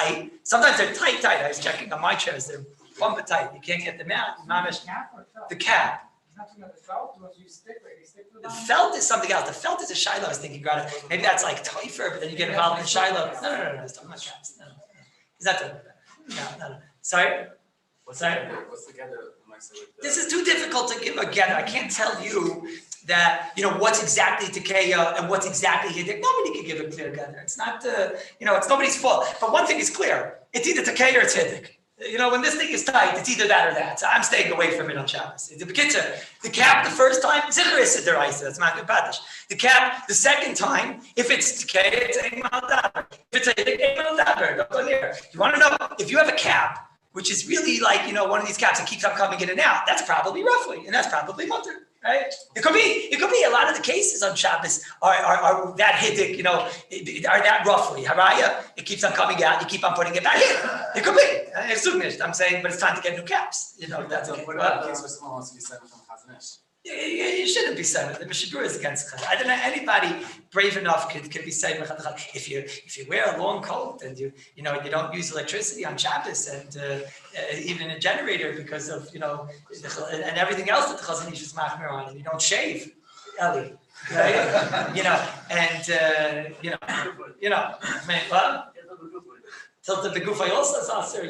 sometimes they're tight. I was checking on my chairs. They're bumper tight. You can't get them out. The cap. He's not talking about the felt, or you stick to The felt is something else. The felt is a shiloh. I was thinking about it. Maybe that's like toifer, but then you get involved in shiloh. No. He's talking about caps. No. He's not talking about that. No. Sorry? What's together? This is too difficult to give again. I can't tell you that, what's exactly tekeya and what's exactly hidik. Nobody can give a clear gather. It's not, it's nobody's fault. But one thing is clear. It's either tekeya or it's hidik. When this thing is tight, it's either that or that. So I'm staying away from it on Shabbos. The cap the first time, zikr is deraisa. That's not badish. The cap the second time, if it's tekeya, it's eimal daber. If it's eimal daber, don't go near. You want to know if you have a cap, which is really like one of these caps that keeps on coming in and out. That's probably roughly, and that's probably mutter. Right? It could be a lot of the cases on Shabbos are that hidik, are that roughly. Haraya, it keeps on coming out, you keep on putting it back in. It could be. I'm saying, but it's time to get new caps. That's okay. What about the case where someone wants to be sent from Chazon Ish? You shouldn't be saying it. The Mishnah is against Chazon. I don't know anybody brave enough could be saying if you wear a long coat and you don't use electricity on Shabbos and even a generator because of and everything else that the Chazon Ish is machmir on, and you don't shave, Eli, right? I mean, what? Tilted the Gufay also is also,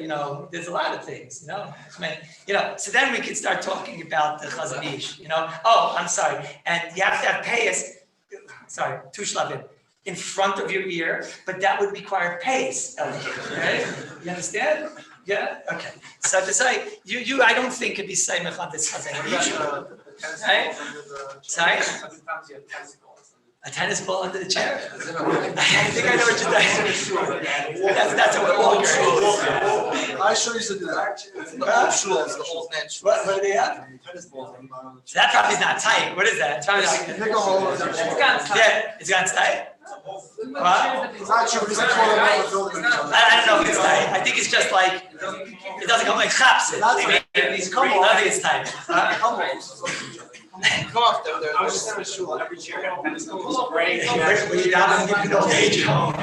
there's a lot of things, so then we could start talking about the Chazon Ish, I'm sorry, and you have to have payas, tushlavim, in front of your ear, but that would require payas, right? You understand? Yeah? Okay. So to say, I don't think it'd be Seimach on this Chazon Ish, right? Sorry? A tennis ball under the chair? I think I know what you're doing. That's what we're I sure used to do that. The old man shul. What do they have? Tennis balls. So that probably is not tight. What is that? It's probably not. Pick a hole. It's gone tight? What? It's not true. It's like a building. I don't know if it's tight. I think it's just like, it doesn't come like chaps. I think it's tight. Come off there. I was just in a shul. Every chair had a tennis ball. It was great. We're not giving no age home.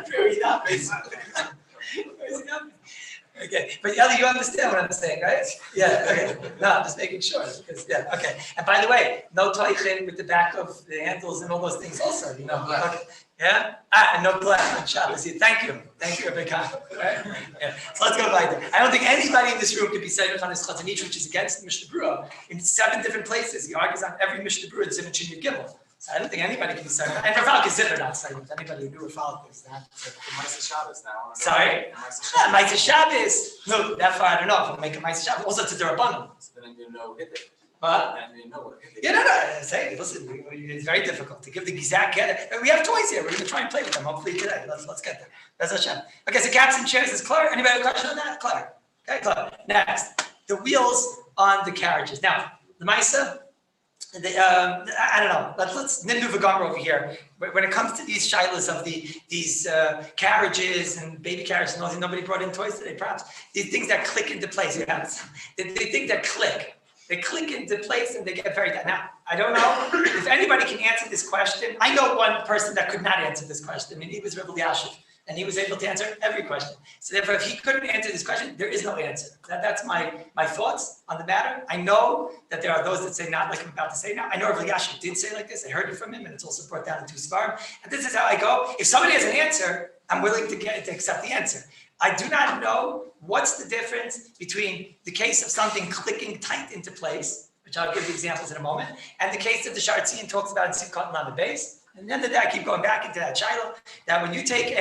Very obvious. Okay, but Eli, you understand what I'm saying, right? Yeah, okay. No, I'm just making sure. Because, okay. And by the way, no toichin with the back of the handles and all those things also, Okay. Yeah? And no glass on Shabbos. Thank you, Rabbi Kallus. Right? Yeah. So let's go back there. I don't think anybody in this room could be saying on his Chazon Ish, which is against the Mishnah Berurah, in 7 different places. He argues on every Mishnah Berurah, it's in a Shiur Gimel. So I don't think anybody can be silent. And Rav is zither not silent. Anybody who knew Rav is not. Ma'aseh Shabbos now. Sorry? Ma'aseh Ma'aseh Shabbos. No, that far I don't know if I'm making Ma'aseh Shabbos. Also, it's a D'Rabbanan. Then you know hit it. What? Then you know what hit it. Yeah, no. Say, listen, it's very difficult to give the exact get. We have toys here. We're going to try and play with them. Hopefully today. Let's get there. That's Hashem. Okay, so cats and chairs is clear. Anybody have a question on that? Clear. Okay, clear. Next, the wheels on the carriages. Now, the Maisa. I don't know. Let's Nindu V'Gomer over here. When it comes to these shilas of these carriages and baby carriages and all, nobody brought in toys today, perhaps. These things that click into place. You have they think that click. They click into place and they get very tight. Now, I don't know if anybody can answer this question. I know one person that could not answer this question, and he was Rabbi Yashiv, and he was able to answer every question. So therefore, if he couldn't answer this question, there is no answer. That's my thoughts on the matter. I know that there are those that say not like I'm about to say now. I know Rabbi Yashiv did say like this. I heard it from him, and it's also brought down in 2 Svarim. And this is how I go. If somebody has an answer, I'm willing to accept the answer. I do not know what's the difference between the case of something clicking tight into place, which I'll give the examples in a moment, and the case that the Shartzian talks about in Simchat on the base. And then I keep going back into that shiloh, that when you take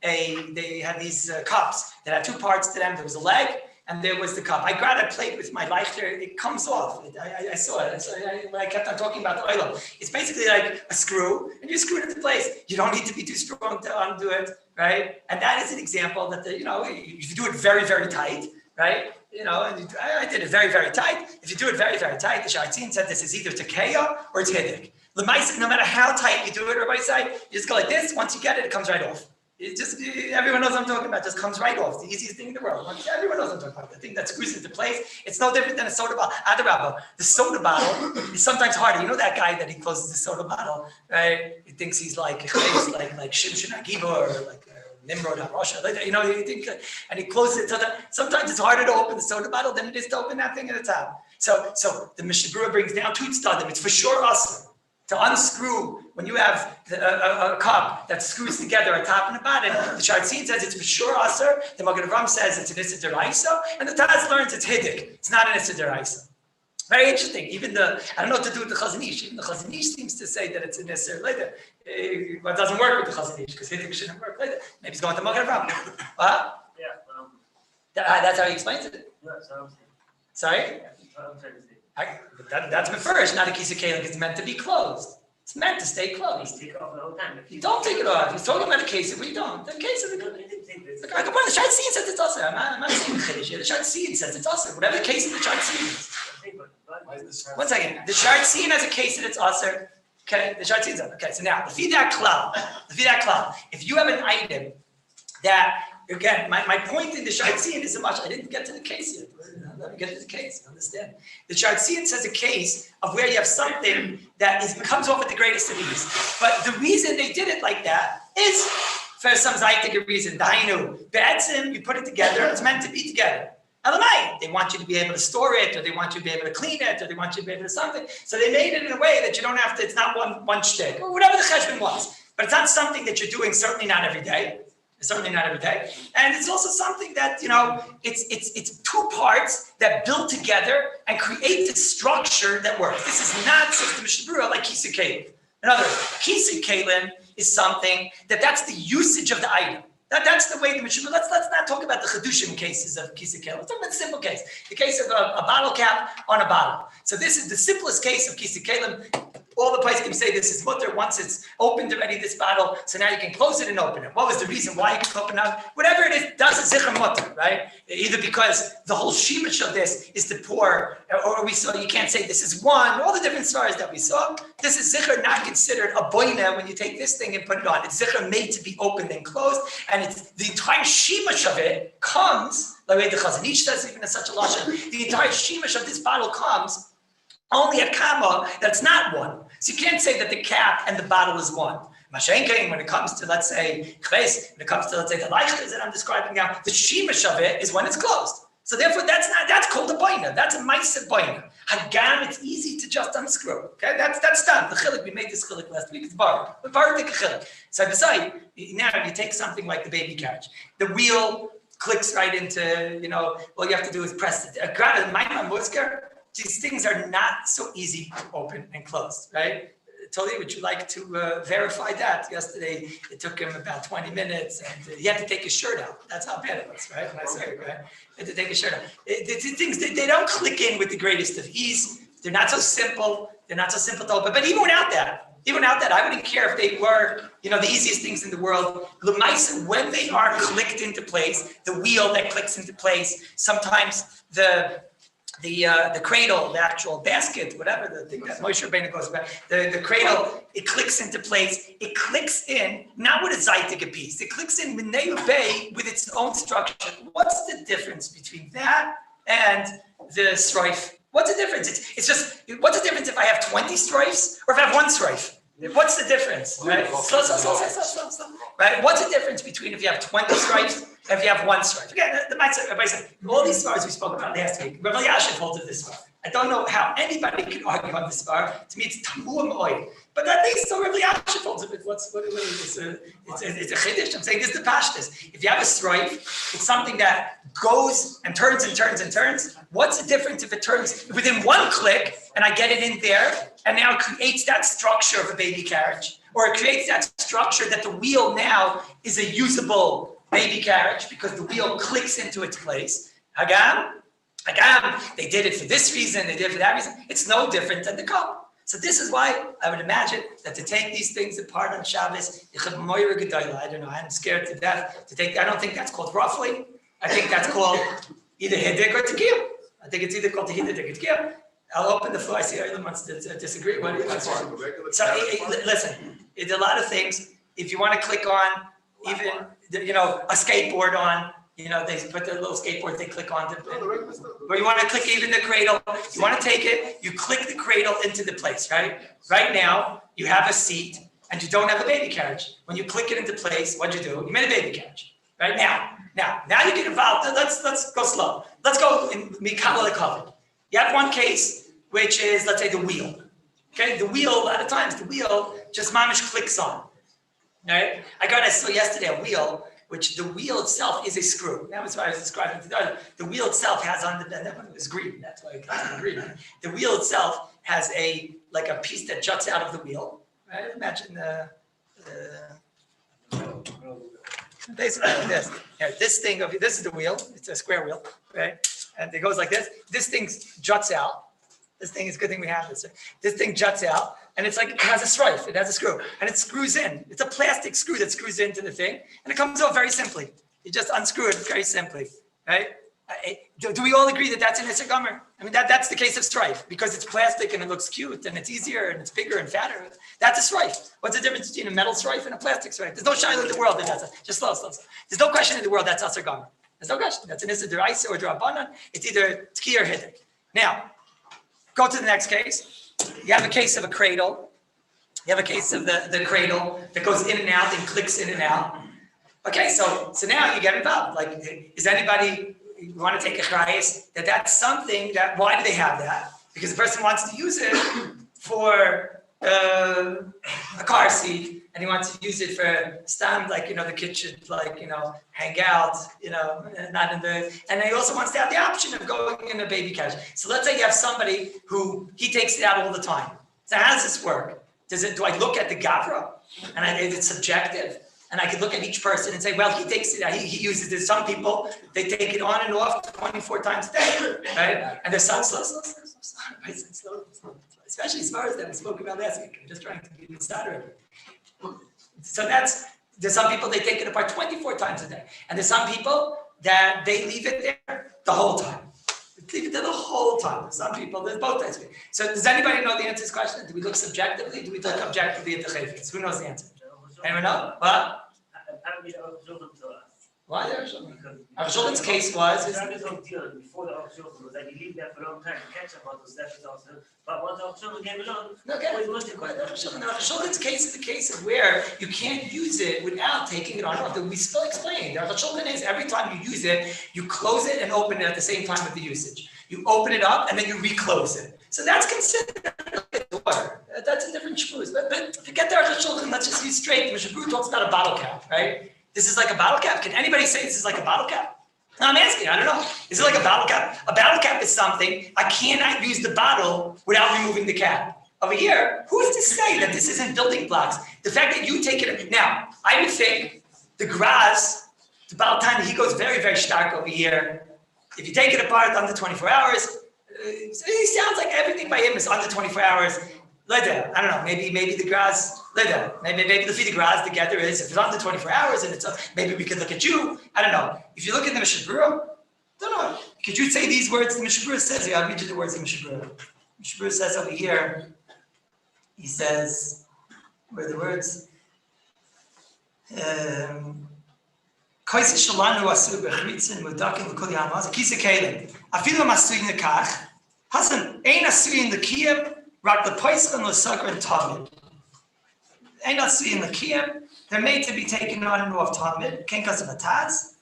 they had these cups that had 2 parts to them. There was a leg, and there was the cup. I grabbed a plate with my lighter, it comes off. I saw it. When I kept on talking about the oil, it's basically like a screw, and you screw it into place. You don't need to be too strong to undo it, right? And that is an example that, if you do it very, very tight, right? And I did it very, very tight. If you do it very, very tight, the Shartzin said this is either tekeya or it's hiddik. No matter how tight you do it, Rabbi said, you just go like this. Once you get it, it comes right off. Everyone knows what I'm talking about. It just comes right off. It's the easiest thing in the world. Everyone knows what I'm talking about. The thing that screws into place. It's no different than a soda bottle. Adarabba, the soda bottle is sometimes harder. You know that guy that he closes the soda bottle, right? He thinks he's like Shimshon Agiba or like Nimrod HaRosha. You think, and he closes it. So that sometimes it's harder to open the soda bottle than it is to open that thing at the top. So the Mishnah Berurah brings down 2 tzadim. It's for sure asur to unscrew when you have a cup that screws together a top and a bottom. The Shartzin says it's for sure asur. The Magen Avraham says it's an issa deraisa, and the Taz learns it's hiddik. It's not an issa deraisa. Very interesting. Even I don't know what to do with the Chazon Ish. Even the Chazon Ish seems to say that it's an issa later. But it doesn't work with the Chazon Ish because hiddik shouldn't work later. Maybe he's going to Magen Avraham. What? Yeah. That's how he explains it. That's what I'm saying. Sorry? That's what I'm trying to say. That's first, not a kisa kalim. It's meant to be closed. It's meant to stay closed. Take it off the whole time. You don't take it off. He's talking about a case. We don't. The case is a good. The Shartzin says it's asur. I'm not saying the Chiddush here. The Shartzin says it's asur. Whatever the case of the Shartzin is. 1 second. The Shartzin has a case that it's asur. Okay. The Shartzin says. Okay. So now, the feedback cloud. If you have an item that, again, my point in the Shartzin is so much. I didn't get to the case yet. Let me get to the case. Understand? The Shartzin says a case of where you have something that comes off with the greatest of ease. But the reason they did it like that is for some Zaytik reason. Dainu, Ba'atzim, you put it together, it's meant to be together. Elamai, they want you to be able to store it, or they want you to be able to clean it, or they want you to be able to something. So they made it in a way that you don't have to, it's not one shtick, or whatever the cheshbon was. But it's not something that you're doing, certainly not every day. Certainly not every day. And it's also something that, it's 2 parts that build together and create the structure that works. This is not such the Mishnah Berurah like Kisa Kalim. In other words, Kisa Kalim is something that's the usage of the item. That's the way the Mishnah Berurah, let's not talk about the Chedushim cases of Kisa Kalim. Let's talk about the simple case. The case of a bottle cap on a bottle. So this is the simplest case of Kisa Kalim. All the places can say this is mutter once it's opened already, this bottle, so now you can close it and open it. What was the reason why you can open it? Whatever it is, does a zikr mutter, right? Either because the whole shemesh of this is to pour, or we saw, you can't say this is one, all the different stars that we saw. This is zikr not considered a boina when you take this thing and put it on. It's zikr made to be opened and closed, and it's the entire shemesh of it comes, the way the Chazon Ish says, even in such a lashon, the entire shemesh of this bottle comes only a kama that's not one. So you can't say that the cap and the bottle is one. Mashenkein, when it comes to, let's say, the leichtes that I'm describing now, the shemesh of it is when it's closed. So therefore, that's called a boina. That's a ma'aseh boina. Hagam, it's easy to just unscrew. Okay, that's done. The chilik, we made this chilik last week. It's bar. The bar take a chilik. So beside, now you take something like the baby carriage. The wheel clicks right into, all you have to do is press it. These things are not so easy to open and close, right? Totally, would you like to verify that? Yesterday, it took him about 20 minutes and he had to take his shirt out. That's how bad it was, right? When I say it, right? He had to take his shirt out. The things, they don't click in with the greatest of ease. They're not so simple. They're not so simple to open. But even without that, I wouldn't care if they were, the easiest things in the world. L'maisa, when they are clicked into place, the wheel that clicks into place, sometimes the cradle, the actual basket, whatever the thing that Moshe Rabbeinu goes about, the cradle, it clicks into place. It clicks in, not with a zaytik piece. It clicks in with its own structure. What's the difference between that and the strife? What's the difference? It's just, what's the difference if I have 20 strifes or if I have one strife? What's the difference, right? Slow. Right? What's the difference between if you have 20 stripes and if you have one stripe? Again, everybody said, all these svars we spoke about last week, Rabbi Yashiv holds of this svar. I don't know how anybody can argue on this svar. To me, it's tamuah ma'od. But at least so Rabbi Yashiv holds of it. It's a chiddush. I'm saying this is the pashtus. If you have a stripe, it's something that goes and turns and turns and turns. What's the difference if it turns within one click and I get it in there and now it creates that structure of a baby carriage, or it creates that structure that the wheel now is a usable baby carriage because the wheel clicks into its place. Hagam, they did it for this reason, they did it for that reason. It's no different than the cup. So this is why I would imagine that to take these things apart on Shabbos, I don't know, I'm scared to death to take, I don't think that's called roughly. I think that's called either hidik or tekiah. I think it's either called hidik or tekiah. I'll open the floor. I see everyone wants to disagree. What do you want to say? So listen, it's a lot of things. If you want to click on even, a skateboard on, they put their little skateboard, they click on it. Or you want to click even the cradle. You want to take it, you click the cradle into the place, right? Right now, you have a seat and you don't have a baby carriage. When you click it into place, what'd you do? You made a baby carriage. Right now you get involved. Let's go slow. Let's go in mikabel covered. You have one case, which is, let's say, the wheel. Okay, the wheel, a lot of times, the wheel just mamish clicks on. Right? I saw yesterday a wheel, which the wheel itself is a screw. That was what I was describing to the other. The wheel itself has on that one was green. That's why I got green. The wheel itself has a piece that juts out of the wheel. Right? Imagine basically like this. Here, this is the wheel. It's a square wheel, right? And it goes like this. This thing juts out. This thing is a good thing we have this. This thing juts out, and it's like it has a strife. It has a screw, and it screws in. It's a plastic screw that screws into the thing, and it comes off very simply. You just unscrew it very simply, right? Do we all agree that that's an Isser Gomer? I mean, that's the case of strife because it's plastic and it looks cute and it's easier and it's bigger and fatter. That's a strife. What's the difference between a metal strife and a plastic strife? There's no shayla in the world that that's just slow. There's no question in the world that's Isser Gomer. There's no question. That's an Isser D'Oraisa or D'Rabbanan. It's either Tki or Hidik. Now, go to the next case. You have a case of a cradle. You have a case of the cradle that goes in and out and clicks in and out. Okay, so now you get involved. Like, is anybody, you want to take a chrayas, that's something that, why do they have that? Because the person wants to use it for a car seat, and he wants to use it for stand, the kid should, hang out, not in the, and he also wants to have the option of going in a baby carriage. So let's say you have somebody who, he takes it out all the time. So how does this work? Do I look at the gavra, and is it subjective? And I could look at each person and say, well, he takes it out, he uses it. Some people, they take it on and off 24 times a day, right? And there's some slow, especially as far as that we spoke about last week. I'm just trying to give you a starter. So there's some people, they take it apart 24 times a day. And there's some people that they leave it there the whole time. They leave it there the whole time. Some people, there's both types. So does anybody know the answer to this question? Do we look subjectively? Do we look objectively at the chayfetz? Who knows the answer? Anyone know? What? Why there? Rav Shulman's case was. Before the Shulman was like, you leave that for a long time to catch up on those left also. But once the Shulman came along, Rav Shulman's case is a case of where you can't use it without taking it on off. We still explained. Rav Shulman is every time you use it, you close it and open it at the same time with the usage. You open it up and then you reclose it. So that's considered water. That's a different shmooze. But forget the Rav Shulman, let's just use straight. Mr. Brew talks about a bottle cap, right? This is like a bottle cap. Can anybody say this is like a bottle cap? No, I'm asking. I don't know. Is it like a bottle cap? A bottle cap is something, I cannot use the bottle without removing the cap. Over here, who's to say that this isn't building blocks? The fact that you take it, now, I would think the grass, the Baal Tanya, he goes very, very stark over here. If you take it apart under 24 hours, it sounds like everything by him is under 24 hours. Later, I don't know, maybe the grass, later, maybe the grass together is, if it's under 24 hours and it's, maybe we could look at you, I don't know. If you look at the Mishnah Berurah, don't know, could you say these words? The Mishnah Berurah says, I'll read you the words of the Mishnah Berurah. Mishnah Berurah says over here, he says, where are the words? Koisi shalanu asu bechritzin mudakim l'kol yamaz kisa kalim. Afilu masuyin lekach. Hasan ein asuyin lekiyim rak lepoiskan l'sagrin tamid. Ein asuyin lekiyim. They're made to be taken on and off tamid. Kenkas of ataz.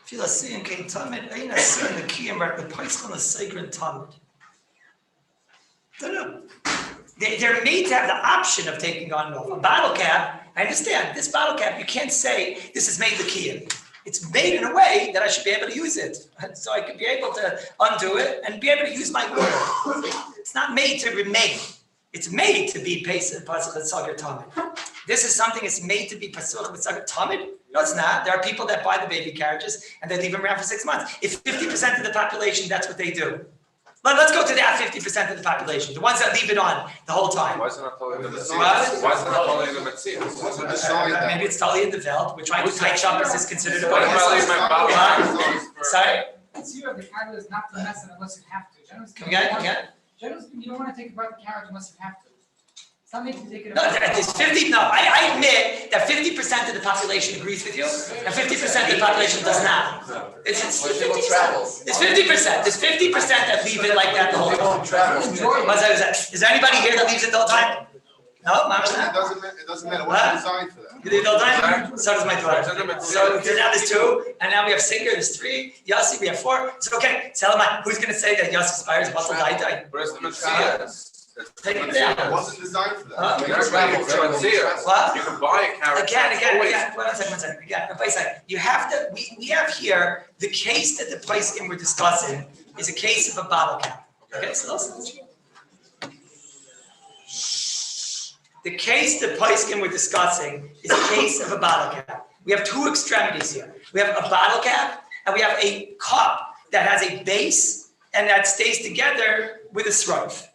Afilu asuyin kein tamid. Ein asuyin lekiyim rak lepoiskan l'sagrin tamid. Don't know. They're made to have the option of taking on and off. A bottle cap, I understand, this bottle cap, you can't say this is made l'kiyim. It's made in a way that I should be able to use it. So I could be able to undo it and be able to use my water. It's not made to remain. It's made to be Pesach Sagar Tamid. This is something that's made to be Pesach Sagar Tamid. No, it's not. There are people that buy the baby carriages and they leave them around for 6 months. If 50% of the population, that's what they do. Let's go to that 50% of the population, the ones that leave it on the whole time. Why is it not totally in the Metzias? What? Why is it not totally in the Metzias? Maybe it's totally in the veld. We're trying to tight shoppers is considered a What if I leave my bottle? Sorry? It's you, the Kallus is not to mess it unless you have to. Generally speaking, Again? you don't want to take apart the carriage unless you have to. It's not made to take it No, apart. there's 50, no, I admit that 50% of the population agrees with you, and 50% of the population does not. It's 50%. It's 50%. There's 50% that leave it like that the whole time. Is there anybody here that leaves it the whole time? No, Mama's not? It doesn't matter, what's designed for that? You leave it all the time? So does my daughter. So now there's 2, and now we have Singer, there's 3, Yossi, we have 4. It's okay. Salaman, who's going to say that Yossi Spires about to die? Where's the Metzias? Take it down. It wasn't designed for that. Huh? What? You can buy a carrot. Again, one second. Again, you have to, we have here, the case that the Paiskim we're discussing is a case of a bottle cap. Okay, so listen. The case the Paiskim we're discussing is a case of a bottle cap. We have 2 extremities here. We have a bottle cap and we have a cup that has a base and that stays together with a sroif.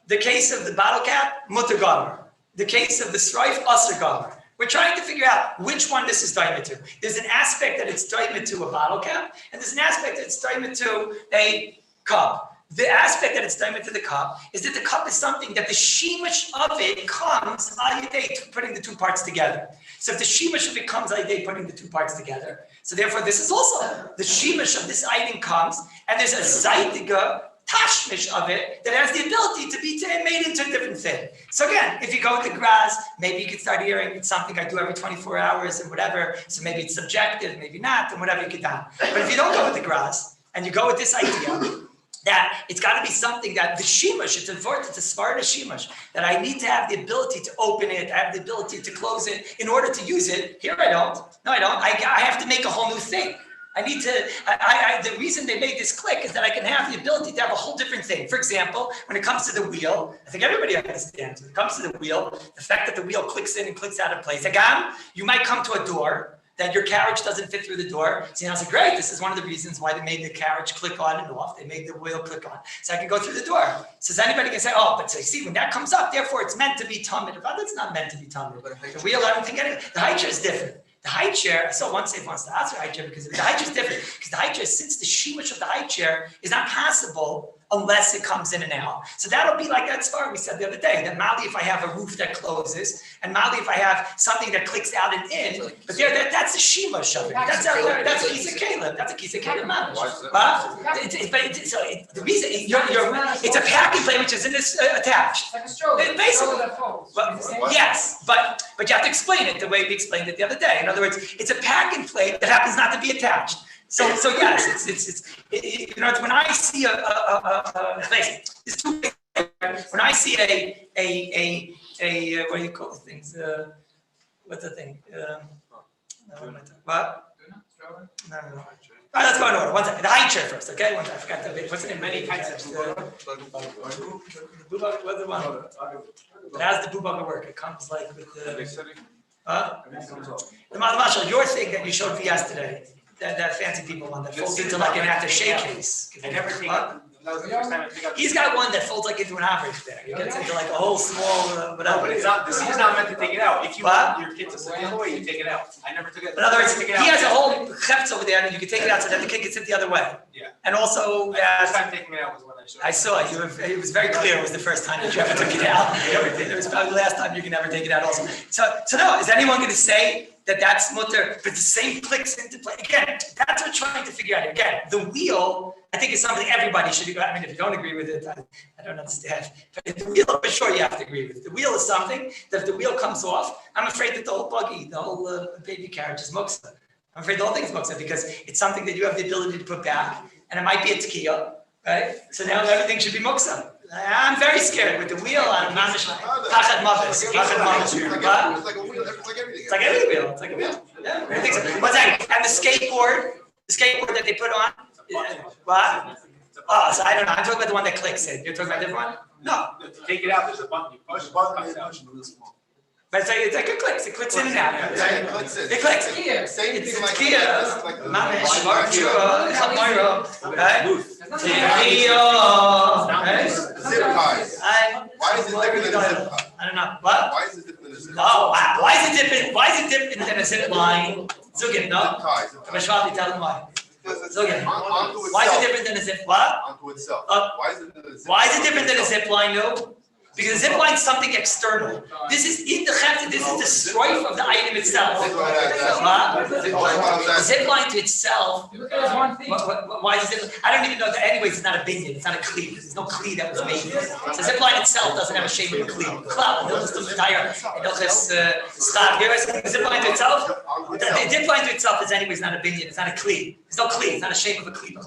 The case of the bottle cap, mutter gomer. The case of the sroif, aser gomer. We're trying to figure out which one this is diamond to. There's an aspect that it's diamond to a bottle cap, and there's an aspect that it's diamond to a cup. The aspect that it's diamond to the cup is that the cup is something that the shemesh of it comes al yedei putting the 2 parts together. So if the shemesh of it comes al yedei putting the 2 parts together, so therefore this is also the shemesh of this item comes, and there's a zaydiga tashmish of it that has the ability to be made into a different thing. So again, if you go with the grass, maybe you could start hearing it's something I do every 24 hours and whatever. So maybe it's subjective, maybe not, and whatever you could do. But if you don't go with the grass and you go with this idea that it's got to be something that the shemesh, it's important to svara the shemesh, that I need to have the ability to open it, I have the ability to close it in order to use it. Here I don't. No, I don't. I have to make a whole new thing. I need to, the reason they made this click is that I can have the ability to have a whole different thing. For example, when it comes to the wheel, I think everybody understands, when it comes to the wheel, the fact that the wheel clicks in and clicks out of place. Again, you might come to a door that your carriage doesn't fit through the door. So I said, great, this is one of the reasons why they made the carriage click on and off. They made the wheel click on. So I can go through the door. So anybody can say, oh, but so you see, when that comes up, therefore it's meant to be tamid. But it's not meant to be tamid. The wheel, I don't think anything. The high chair is different. The high chair, I saw one say wants to ask the high chair because the high chair is different. Because the high chair, since the shemesh of the high chair is not possible unless it comes in and out. So that'll be like that svar we said the other day, that Mali if I have a roof that closes, and Mali if I have something that clicks out and in, but there, that's the shemesh of it. That's a piece of Caleb. That's a piece of Caleb mamish. The reason, it's a packing plate which is in this attached. It's like a stroller. Basically. That folds. Yes, but you have to explain it the way we explained it the other day. In other words, it's a packing plate that happens not to be attached. So yes, it's when I see it's 2 things. When I see a what do you call the things? What's the thing? What? No. All right, let's go in order. One second. The high chair first, okay? One second. I forgot the what's in many kinds of the bubak. What's the one? It has the bubak work. It comes like with the. The Marshall, your thing that you showed me yesterday, that fancy people one that folds into like an attaché case. I never take it. That was the first time I picked up. He's got one that folds like into an average bag. It gets into like a whole small whatever. But it's not, this is not meant to take it out. If you want your kid to sit the other way, you take it out. I never took it. In other words, he has a whole chefs over there and you can take it out so that the kid can sit the other way. Yeah. And also, The first time taking it out was when I showed. I saw it. It was very clear it was the first time that you ever took it out. It was probably the last time you can ever take it out also. So no, is anyone going to say that that's mutter, but the same clicks into play? Again, that's what we're trying to figure out. Again, the wheel, I think, is something everybody should agree. I mean, if you don't agree with it, I don't understand. But the wheel, for sure, you have to agree with it. The wheel is something that if the wheel comes off, I'm afraid that the whole buggy, the whole baby carriage is muksa. I'm afraid the whole thing is muksa because it's something that you have the ability to put back, and it might be a tekiya, right? So now everything should be muksa. I'm very scared with the wheel. I'm mamish tachat mavis. It's like a wheel, it's like everything. It's like every wheel. It's like a wheel. Yeah, everything's. What's that? And the skateboard that they put on. What? Oh, so I don't know. I'm talking about the one that clicks in. You're talking about a different one? No. Take it out, there's a button, you push, it comes out. But it's like it clicks. It clicks in and out. It clicks in. It clicks. Here. Same It's thing like. Kia. Like the- Mamish, Marchura, Chamayro, right? Tekiya, right? Zip ties. Why is it different than a zip tie? I don't know. What? Why is it different than a zip tie? Oh, wow. Why is it different? Why is it different than a zip line? Zugin, no? Zip ties. Mashwati, tell them why. Because it's Zugin. onto Why is it itself. different than a zip? What? Onto itself. Why is it different than a zip Why is it tie? different than a zip line, no? Because a zip line is something external. This is in the chefta, this is the strife of the item itself. That's why that's- What? that's why I was A asking. zip line to itself. Look at this one thing. Why is it? I don't even know that. Anyways, it's not a binion. It's not a cleat. There's no cleat that was made. So zip line itself doesn't have a shape of a cleat. Cloud. The entire. The zip line to itself. The zip line to itself is anyways not a binion. It's not a cleat. There's no cleat. It's not a shape of a cleat.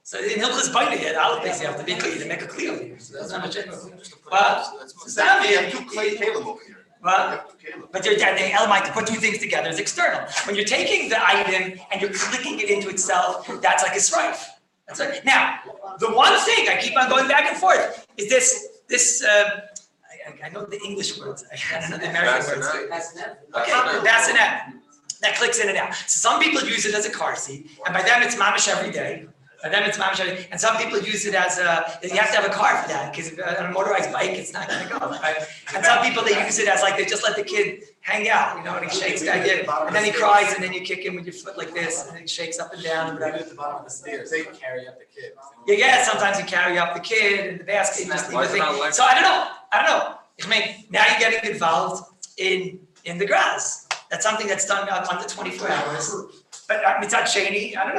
So in Hilchos Bishul, the other things you have to be cleat to make a cleat over here. So that's not a shape of a cleat. Well, You have two clay Caleb over here. You well. have two Caleb. But the element to put two things together is external. When you're taking the item and you're clicking it into itself, that's like a strife. That's right. Now, the one thing I keep on going back and forth is this. I know the English words. I don't know the American words. Okay, bassinet. That clicks in and out. So some people use it as a car seat, and by them it's mamish every day. By them it's mamish every day. And some people use it as you have to have a car for that, because on a motorized bike it's not going to go. Right? And some people they use it as like they just let the kid hang out, you know, and he shakes back in, and then he cries, and then you kick him with your foot like this, and he shakes up and down. And whatever. At the bottom of the stairs, they carry up the kid. Yeah, sometimes you carry up the kid in the basket, you just leave the thing. So I don't know. I mean, now you're getting involved in the grass. That's something that's done under 24 hours. But mitzad sheni, I don't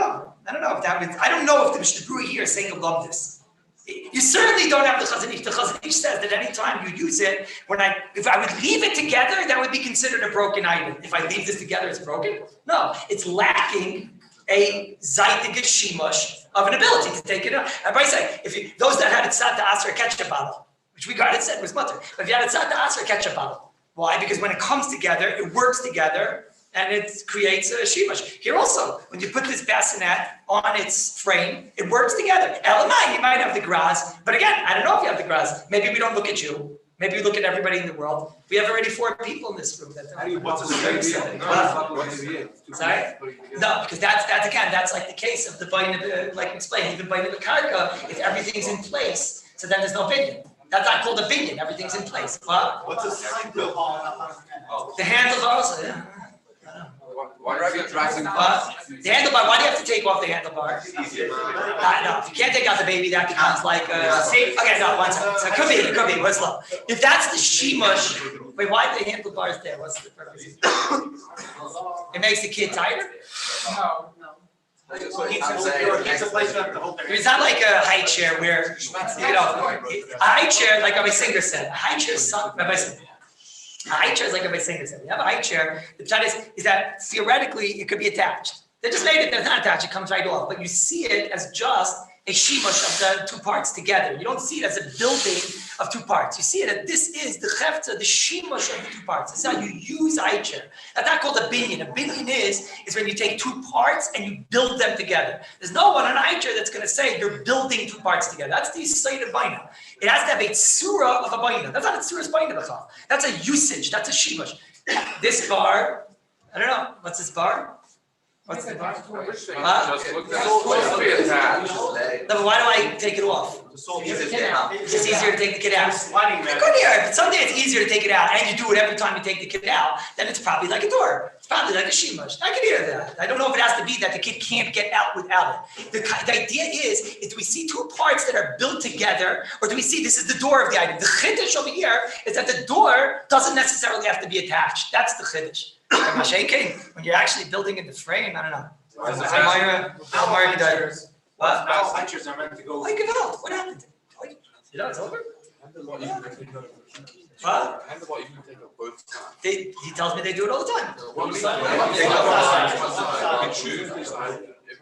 know if that means, I don't know if the Mishnah Berurah here is saying above this. You certainly don't have the Chazon Ish. The Chazon Ish says that any time you use it, if I would leave it together, that would be considered a broken item. If I leave this together, it's broken? No, it's lacking a zaytig shimush of an ability to take it out. Rabbi say, those that had a tzad to ask for a ketchup bottle, which we got it said was mutter, but if you had a tzad to ask for a ketchup bottle, why? Because when it comes together, it works together, and it creates a shimush. Here also, when you put this bassinet on its frame, it works together. Elamai, you might have the grass, but again, I don't know if you have the grass. Maybe we don't look at you. Maybe we look at everybody in the world. We have already 4 people in this room. What's the big deal? Sorry? No, because that's again, that's like the case of the binding, like I explained, even binding the karka, if everything's in place, so then there's no binyan. That's not called a binyan, everything's in place. What's a side bill? The handles are also, yeah. Why are you driving? The handlebar, why do you have to take off the handlebar? No, if you can't take out the baby, that becomes like okay, no, one second. So it could be, what's low? If that's the shimush, wait, why are the handlebars there? What's the purpose? It makes the kid tighter? No. It's not like a high chair where, you know, a high chair, like Rabbi Singer said, a high chair is something, Rabbi said, a high chair is like Rabbi Singer said. You have a high chair, the pshat is that theoretically it could be attached. They just made it, they're not attached, it comes right off, but you see it as just a shimush of the two parts together. You don't see it as a building of two parts. You see it as this is the chefza, the shimush of the two parts. This is how you use aicher. That's not called a binyan. A binyan is when you take two parts and you build them together. There's no one on aicher that's going to say you're building two parts together. That's the side of baina. It has to have a tzura of a baina. That's not a tzura's baina. That's a usage. That's a shimush. This bar, I don't know. What's this bar? What's the bar? Just look at it. Attached. No, but why do I take it off? It's just easier to take the kid out. I could hear it, but someday it's easier to take it out, and you do it every time you take the kid out, then it's probably like a door. It's probably like a shimush. I can hear that. I don't know if it has to be that the kid can't get out without it. The idea is do we see two parts that are built together, or do we see this is the door of the item? The chiddush over here is that the door doesn't necessarily have to be attached. That's the chiddush. When you're actually building in the frame, I don't know. What? Pictures are meant to go. What happened? You know, it's over? What? He tells me they do it all the time.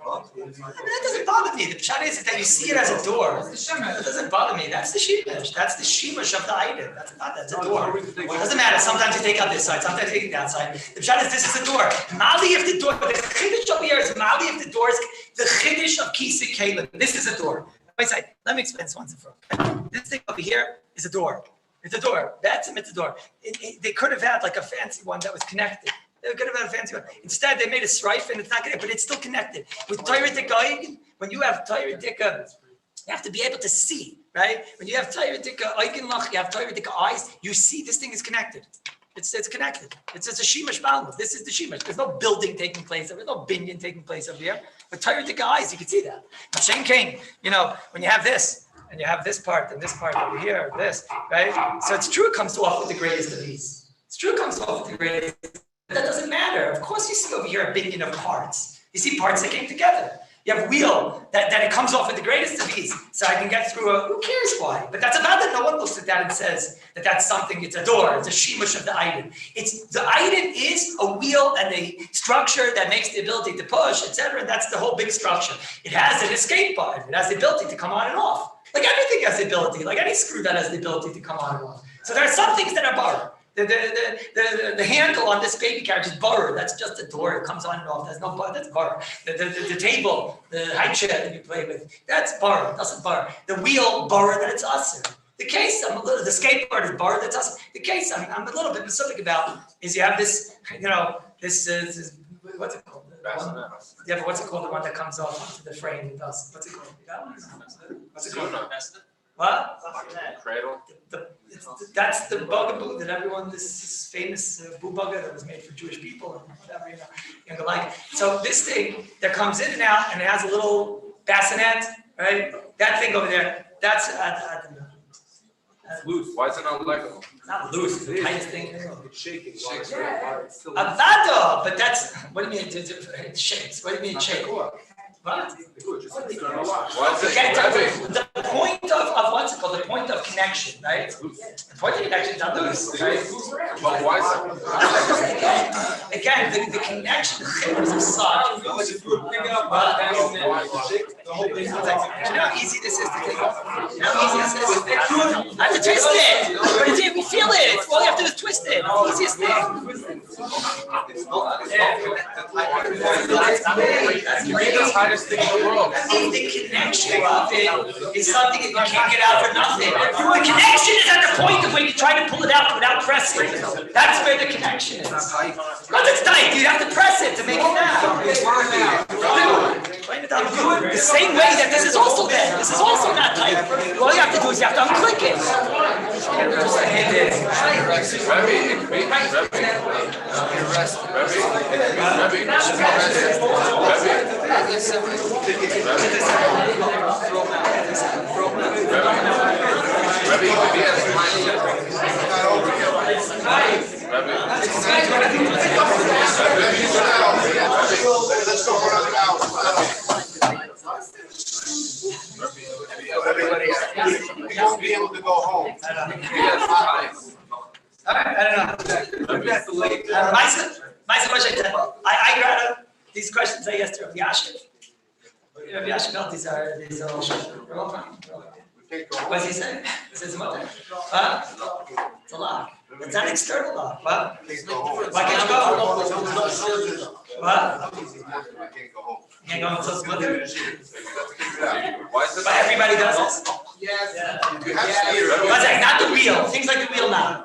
That doesn't bother me. The pshat is that you see it as a door. That doesn't bother me. That's the shemesh. That's the shemesh of the item. That's a door. It doesn't matter. Sometimes you take out this side. Sometimes you take that side. The pshat is this is a door. Mali if the door. The chiddush over here is mali if the door is the chiddush of kisei kelim. This is a door. Let me explain this once and for all. This thing over here is a door. It's a door. That's it's a door. They could have had like a fancy one that was connected. They could have had a fancy one. Instead, they made a strife and it's not connected, but it's still connected. With Torah Dika, when you have Torah Dika, you have to be able to see, right? When you have Torah Dika, you have Torah Dika eyes, you see this thing is connected. It's connected. It's a shemesh balance. This is the shemesh. There's no building taking place. There's no binyan taking place over here. But Torah Dika eyes, you can see that. Shem King, when you have this, and you have this part and this part over here, this, right? So it's true it comes off with the greatest of ease. It's true it comes off with the greatest. But that doesn't matter. Of course you see over here a binyan of parts. You see parts that came together. You have wheel that it comes off with the greatest of ease. So I can get through who cares why? But that's about it. No one looks at that and says that that's something, it's a door, it's a shemush of the item. The item is a wheel and a structure that makes the ability to push, etc. That's the whole big structure. It has an escape button. It has the ability to come on and off. Like everything has the ability, like any screw that has the ability to come on and off. So there are some things that are borrowed. The handle on this baby carriage is borrowed. That's just a door. It comes on and off. There's no bar. That's borrowed. The table, the high chair that you play with, that's borrowed. Doesn't borrow. The wheel borrowed. That it's us. The case, the skateboard is borrowed. That's us. The case, I'm a little bit specific about is you have this, this what's it called? Yeah, but what's it called? The one that comes off onto the frame and does. What's it called? You got one? What's it called? What? Cradle. That's the bugaboo that everyone. This is famous bugger that was made for Jewish people and whatever like. So this thing that comes in and out and it has a little bassinet, right? That thing over there. That's It's loose. Why is it not Lego? It's not loose. It's the tightest thing in the world. It's shaking. Avado, but that's what do you mean? It shakes. What do you mean it shakes? What? Why is it Okay, the point of what's it called? The point of connection, right? The point of connection is not loose, right? But why is it? Again, the connection, the chibur is such. You know how easy this is to take off? You know how easy this is? I have to twist it. But we feel it. All you have to do is twist it. Easiest thing. Thing in the world. The connection of it is something that you can't get out for nothing. The connection is at the point of when you try to pull it out without pressing. That's where the connection is. Because it's tight, you have to press it to make it out. The same way that this is also dead. This is also not tight. All you have to do is you have to unclick it. Let's go for another hour. Everybody, you won't be able to go home. All right, I don't know. My question, I got these questions I asked Rabbi Yashiv. Rabbi Yasha felt these are all fine. We can't go home. What does he say? He says what? Huh? It's a lock. It's an external lock. What? Can't go home. Why can't you go? What? We can't go home. You can't go until it's mother? Why is it? But everybody does this. Yes. You have to. One second, not the wheel. Things like the wheel now.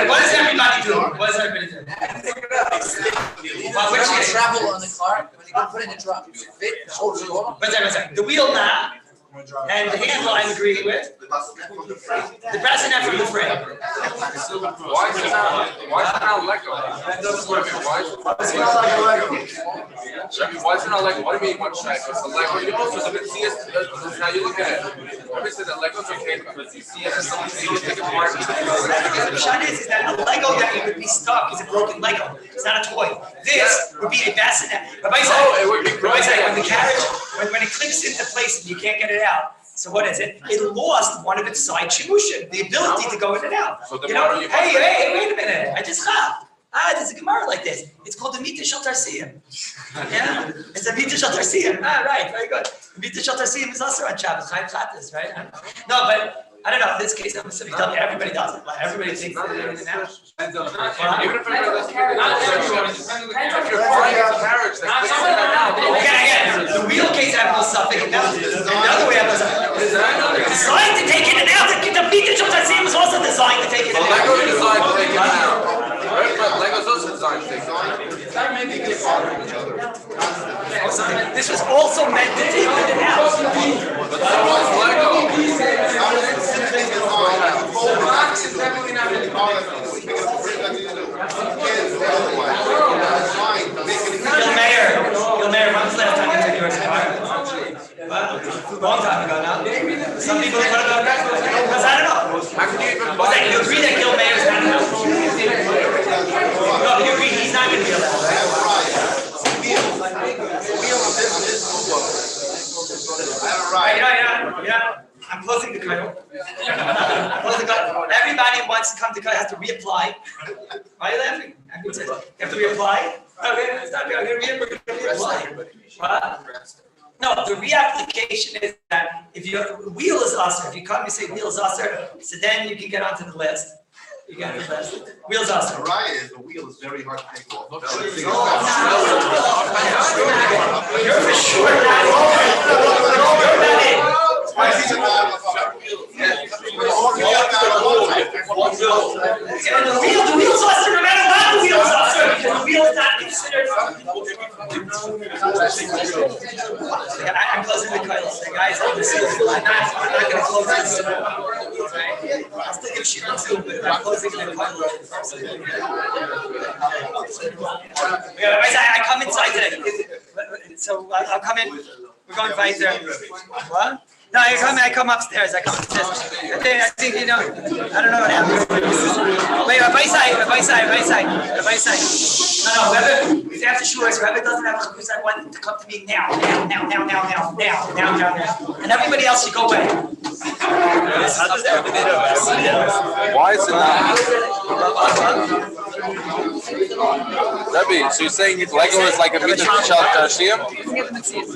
What does everybody do? What does everybody do? Which is? Travel on the car, when you go put in the truck, you fit, hold it over. One second. The wheel now and the handle I'm agreeing with. The brass and from the frame. Why is it not Lego? Why is it not Lego? What do you mean one side? It's a Lego. You also can see it. Now you look at it. Rabbi said that Lego's okay because you see it as something you take apart. The shot is that a Lego that would be stuck is a broken Lego. It's not a toy. This would be a bassinet. Rabbi said, when the carriage, when it clicks into place and you can't get it out. So what is it? It lost one of its side shimushim, the ability to go in and out. You know, hey, wait a minute. I just stopped. There's a Gemara like this. It's called the Mita Shel Tarsiyim. Yeah, it's a Mita Shel Tarsiyim. Right, very good. Mita Shel Tarsiyim is also on Shabbos, Chaim Chatas, right? No, but I don't know. In this case, I'm assuming everybody does it. Like, everybody thinks they're in and out. Even if you're buying a carriage, Again, the wheel case I have no suffix, and the other way I have no suffix. Designed to take it and out. The Mita Shel Tarsiyim is also designed to take it and out. Lego is designed to take it out. Lego's also designed to take it out. This was also meant to take it and out. But so was Lego. Gil Mayer, when was the last time you took yours apart? Long time ago now. Some people put it on because I don't know. How can you even Was buy that, you agree that Gil Mayer's not enough? No, but you agree he's not going to be allowed, right? You know, I'm closing the Kallus. Everybody who wants to come to Kallus has to reapply. Why are you laughing? You have to reapply? Okay, stop here. We're going to reapply. What? No, the reapplication is that if your wheel is usher, if you come and say wheel is usher, so then you can get onto the list. You get on the list. Wheels usher. The riot is the wheel is very hard to take off. You're for sure not in. And the wheel's usher, no matter what the wheel's usher, because the wheel is not considered. I'm closing the Kallus. The guys, I'm not going to close this. I'll still give Shiur too, but I'm closing the Kallus. I come inside today. So I'll come in. We're going right there. What? No, I come upstairs. I come upstairs. I think, you know, I don't know what happened. Wait, Rabbi side. No, Rabbi, it's after Shiur, so Rabbi doesn't have to, because I want him to come to me now. And everybody else should go away. Why is it not? Rabbi, so you're saying Lego is like a Mita Shel Tarsiyim?